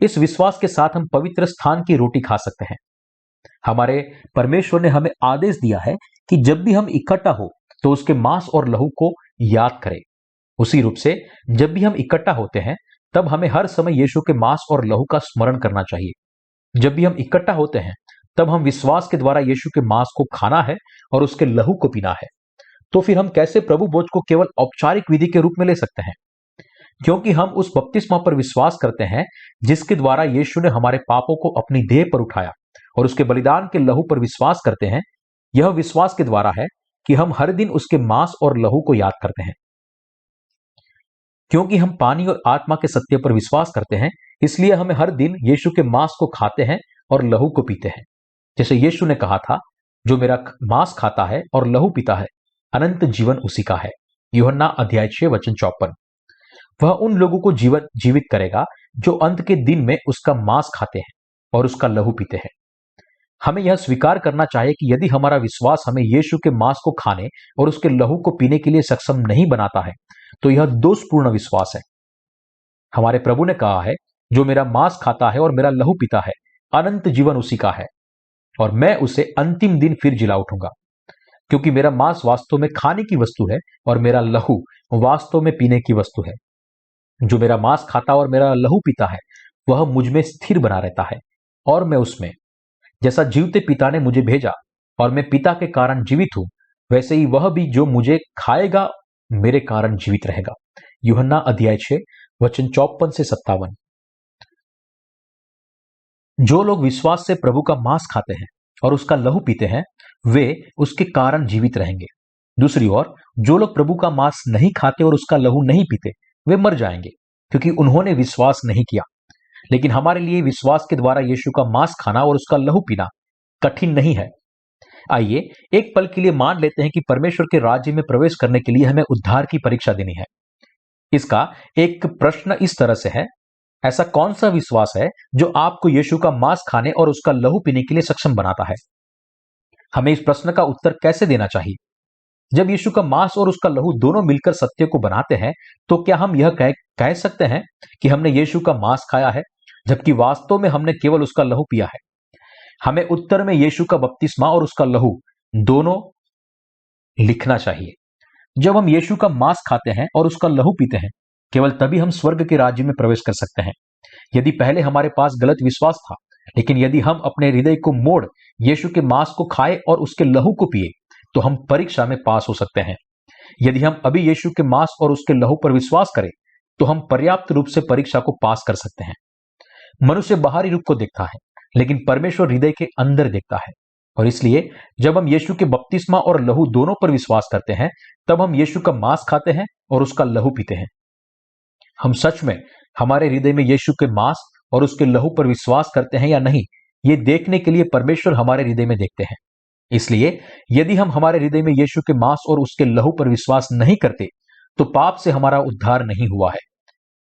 [SPEAKER 1] इस विश्वास के साथ हम पवित्र स्थान की रोटी खा सकते हैं। हमारे परमेश्वर ने हमें आदेश दिया है कि जब भी हम इकट्ठा हो तो उसके मांस और लहू को याद करें। उसी रूप से जब भी हम इकट्ठा होते हैं, तब हमें हर समय यीशु के मांस और लहू का स्मरण करना चाहिए। जब भी हम इकट्ठा होते हैं, तब हम विश्वास के द्वारा यीशु के मांस को खाना है और उसके लहू को पीना है। तो फिर हम कैसे प्रभु भोज को केवल औपचारिक विधि के रूप में ले सकते हैं? क्योंकि हम उस बपतिस्मा पर विश्वास करते हैं जिसके द्वारा यीशु ने हमारे पापों को अपनी देह पर उठाया, और उसके बलिदान के लहू पर विश्वास करते हैं। यह विश्वास के द्वारा है कि हम हर दिन उसके मांस और लहू को याद करते हैं। क्योंकि हम पानी और आत्मा के सत्य पर विश्वास करते हैं, इसलिए हमें हर दिन यीशु के मांस को खाते हैं और लहू को पीते हैं। जैसे यीशु ने कहा था, जो मेरा मांस खाता है और लहू पीता है, अनंत जीवन उसी का है। यूहन्ना अध्याय 6:54। वह उन लोगों को जीवित करेगा जो अंत के दिन में उसका मांस खाते हैं और उसका लहू पीते हैं। हमें यह स्वीकार करना चाहिए कि यदि हमारा विश्वास हमें यीशु के मांस को खाने और उसके लहू को पीने के लिए सक्षम नहीं बनाता है, तो यह दोषपूर्ण विश्वास है। हमारे प्रभु ने कहा है, जो मेरा मांस खाता है और मेरा लहू पीता है, अनंत जीवन उसी का है, और मैं उसे अंतिम दिन फिर जिला उठूंगा। क्योंकि मेरा मांस वास्तव में खाने की वस्तु है और मेरा लहू वास्तव में पीने की वस्तु है। जो मेरा मांस खाता और मेरा लहू पीता है, वह मुझ में स्थिर बना रहता है और मैं उसमें। जैसा जीवते पिता ने मुझे भेजा और मैं पिता के कारण जीवित हूं, वैसे ही वह भी जो मुझे खाएगा मेरे कारण जीवित रहेगा। यूहन्ना अध्याय 6:54-57। जो लोग विश्वास से प्रभु का मांस खाते हैं और उसका लहू पीते हैं, वे उसके कारण जीवित रहेंगे। दूसरी ओर जो लोग प्रभु का मांस नहीं खाते और उसका लहू नहीं पीते, वे मर जाएंगे, क्योंकि उन्होंने विश्वास नहीं किया। लेकिन हमारे लिए विश्वास के द्वारा यीशु का मांस खाना और उसका लहू पीना कठिन नहीं है। आइए एक पल के लिए मान लेते हैं कि परमेश्वर के राज्य में प्रवेश करने के लिए हमें उद्धार की परीक्षा देनी है। इसका एक प्रश्न इस तरह से है, ऐसा कौन सा विश्वास है जो आपको यीशु का मांस खाने और उसका लहू पीने के लिए सक्षम बनाता है? हमें इस प्रश्न का उत्तर कैसे देना चाहिए? जब यीशु का मांस और उसका लहू दोनों मिलकर सत्य को बनाते हैं, तो क्या हम यह कह सकते हैं कि हमने यीशु का मांस खाया है, जबकि वास्तव में हमने केवल उसका लहू पिया है? हमें उत्तर में यीशु का बपतिस्मा और उसका लहू दोनों लिखना चाहिए। जब हम यीशु का मांस खाते हैं और उसका लहू पीते हैं, केवल तभी हम स्वर्ग के राज्य में प्रवेश कर सकते हैं। यदि पहले हमारे पास गलत विश्वास था, लेकिन यदि हम अपने हृदय को मोड़ यीशु के मांस को खाए और उसके लहू को पिए, तो हम परीक्षा में पास हो सकते हैं। यदि हम अभी यीशु के मांस और उसके लहू पर विश्वास करें, तो हम पर्याप्त रूप से परीक्षा को पास कर सकते हैं। मनुष्य बाहरी रूप को देखता है, लेकिन परमेश्वर हृदय के अंदर देखता है। और इसलिए जब हम यीशु के बपतिस्मा और लहू दोनों पर विश्वास करते हैं, तब हम यीशु का मांस खाते हैं और उसका लहू पीते हैं। हम सच में हमारे हृदय में यीशु के मांस और उसके लहू पर विश्वास करते हैं या नहीं, ये देखने के लिए परमेश्वर हमारे हृदय में देखते हैं। इसलिए यदि हम हमारे हृदय में यीशु के मांस और उसके लहू पर विश्वास नहीं करते, तो पाप से हमारा उद्धार नहीं हुआ है।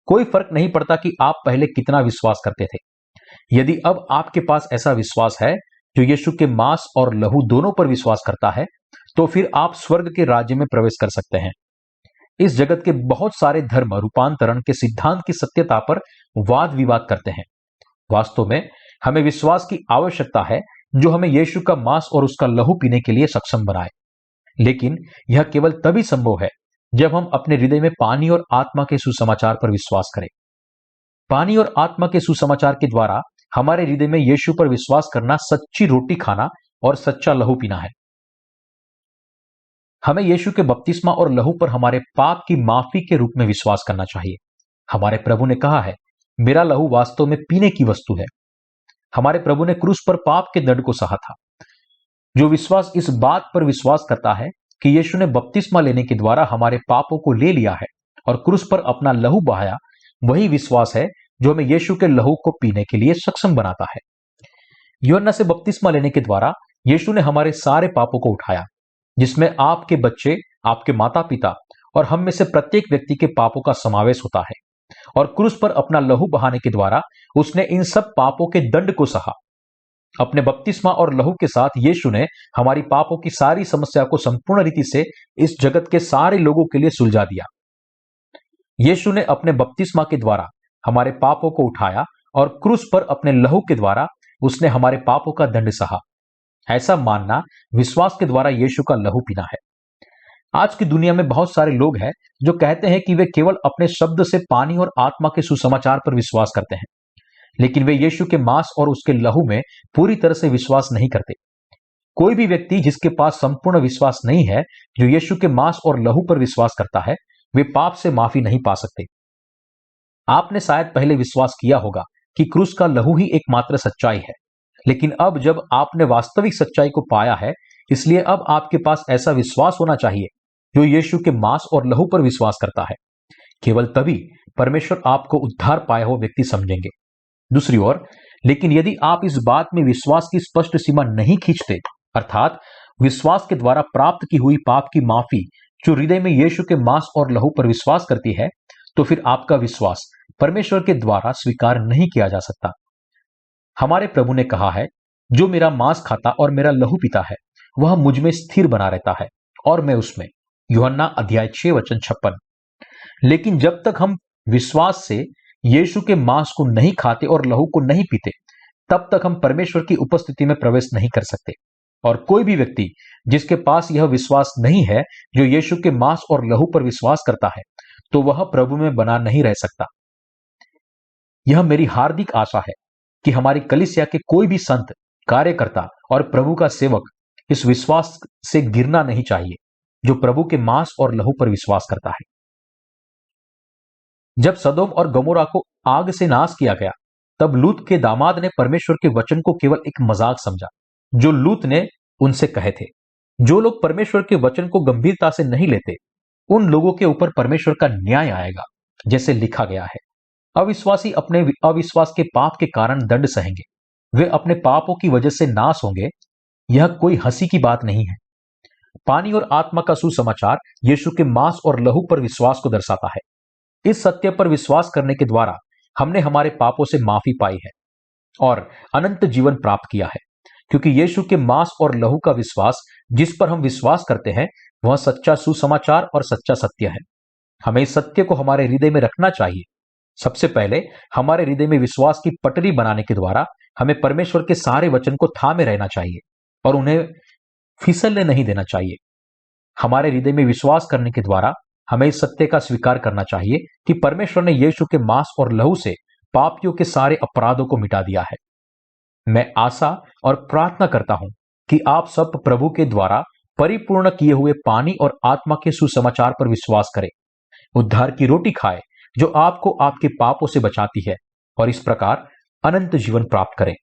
[SPEAKER 1] कोई फर्क नहीं पड़ता कि आप पहले कितना विश्वास करते थे। यदि अब आपके पास ऐसा विश्वास है जो यीशु के मांस और लहू दोनों पर विश्वास करता है, तो फिर आप स्वर्ग के राज्य में प्रवेश कर सकते हैं। इस जगत के बहुत सारे धर्म रूपांतरण के सिद्धांत की सत्यता पर वाद विवाद करते हैं। वास्तव में हमें विश्वास की आवश्यकता है जो हमें यीशु का मांस और उसका लहू पीने के लिए सक्षम बनाए। लेकिन यह केवल तभी संभव है जब हम अपने हृदय में पानी और आत्मा के सुसमाचार पर विश्वास करें। पानी और आत्मा के सुसमाचार के द्वारा हमारे हृदय में यीशु पर विश्वास करना सच्ची रोटी खाना और सच्चा लहू पीना है। हमें यीशु के बपतिस्मा और लहू पर हमारे पाप की माफी के रूप में विश्वास करना चाहिए। हमारे प्रभु ने कहा है, मेरा लहू वास्तव में पीने की वस्तु है। हमारे प्रभु ने क्रूस पर पाप के दंड को सहा था। जो विश्वास इस बात पर विश्वास करता है कि यीशु ने बपतिस्मा लेने के द्वारा हमारे पापों को ले लिया है और क्रूस पर अपना लहू बहाया, वही विश्वास है जो हमें यीशु के लहू को पीने के लिए सक्षम बनाता है। यूहन्ना से बपतिस्मा लेने के द्वारा यीशु ने हमारे सारे पापों को उठाया, जिसमें आपके बच्चे, आपके माता पिता और हम में से प्रत्येक व्यक्ति के पापों का समावेश होता है। और क्रूस पर अपना लहू बहाने के द्वारा उसने इन सब पापों के दंड को सहा। अपने बपतिस्मा और लहू के साथ यीशु ने हमारी पापों की सारी समस्या को संपूर्ण रीति से इस जगत के सारे लोगों के लिए सुलझा दिया। यीशु ने अपने बपतिस्मा के द्वारा हमारे पापों को उठाया और क्रूस पर अपने लहू के द्वारा उसने हमारे पापों का दंड सहा। ऐसा मानना विश्वास के द्वारा यीशु का लहू पीना है। आज की दुनिया में बहुत सारे लोग हैं जो कहते हैं कि वे केवल अपने शब्द से पानी और आत्मा के सुसमाचार पर विश्वास करते हैं, लेकिन वे यीशु के मांस और उसके लहू में पूरी तरह से विश्वास नहीं करते। कोई भी व्यक्ति जिसके पास संपूर्ण विश्वास नहीं है, जो यीशु के मांस और लहू पर विश्वास करता है, वे पाप से माफी नहीं पा सकते। आपने शायद पहले विश्वास किया होगा कि क्रूस का लहू ही एकमात्र सच्चाई है, लेकिन अब जब आपने वास्तविक सच्चाई को पाया है, इसलिए अब आपके पास ऐसा विश्वास होना चाहिए जो यीशु के मांस और लहू पर विश्वास करता है। केवल तभी परमेश्वर आपको उद्धार पाए हो व्यक्ति समझेंगे। दूसरी ओर, लेकिन यदि आप इस बात में विश्वास की स्पष्ट सीमा नहीं खींचते, अर्थात विश्वास के द्वारा प्राप्त की हुई पाप की माफी जो हृदय में यीशु के मांस और लहू पर विश्वास करती है, तो फिर आपका विश्वास परमेश्वर के द्वारा स्वीकार नहीं किया जा सकता। हमारे प्रभु ने कहा है, जो मेरा मांस खाता और मेरा लहू पीता है, वह मुझ में स्थिर बना रहता है और मैं उसमें। यूहन्ना अध्याय 6 वचन 56। लेकिन जब तक हम विश्वास से यीशु के मांस को नहीं खाते और लहू को नहीं पीते, तब तक हम परमेश्वर की उपस्थिति में प्रवेश नहीं कर सकते। और कोई भी व्यक्ति जिसके पास यह विश्वास नहीं है, जो यीशु के मांस और लहू पर विश्वास करता है, तो वह प्रभु में बना नहीं रह सकता। यह मेरी हार्दिक आशा है कि हमारी कलीसिया के कोई भी संत, कार्यकर्ता और प्रभु का सेवक इस विश्वास से गिरना नहीं चाहिए जो प्रभु के मांस और लहू पर विश्वास करता है। जब सदोम और गमोरा को आग से नाश किया गया, तब लूत के दामाद ने परमेश्वर के वचन को केवल एक मजाक समझा जो लूत ने उनसे कहे थे। जो लोग परमेश्वर के वचन को गंभीरता से नहीं लेते, उन लोगों के ऊपर परमेश्वर का न्याय आएगा, जैसे लिखा गया है। अविश्वासी अपने अविश्वास के पाप के कारण दंड सहेंगे। वे अपने पापों की वजह से नाश होंगे। यह कोई हंसी की बात नहीं है। पानी और आत्मा का सुसमाचार यीशु के मांस और लहू पर विश्वास को दर्शाता है। इस सत्य पर विश्वास करने के द्वारा हमने हमारे पापों से माफी पाई है और अनंत जीवन प्राप्त किया है, क्योंकि यीशु के मांस और लहू का विश्वास जिस पर हम विश्वास करते हैं, वह सच्चा सुसमाचार और सच्चा सत्य है। हमें इस सत्य को हमारे हृदय में रखना चाहिए। सबसे पहले हमारे हृदय में विश्वास की पटरी बनाने के द्वारा हमें परमेश्वर के सारे वचन को थामे रहना चाहिए और उन्हें फिसलने नहीं देना चाहिए। हमारे हृदय में विश्वास करने के द्वारा हमें इस सत्य का स्वीकार करना चाहिए कि परमेश्वर ने यीशु के मांस और लहू से पापियों के सारे अपराधों को मिटा दिया है। मैं आशा और प्रार्थना करता हूं कि आप सब प्रभु के द्वारा परिपूर्ण किए हुए पानी और आत्मा के सुसमाचार पर विश्वास करें, उद्धार की रोटी खाएं जो आपको आपके पापों से बचाती है, और इस प्रकार अनंत जीवन प्राप्त करें।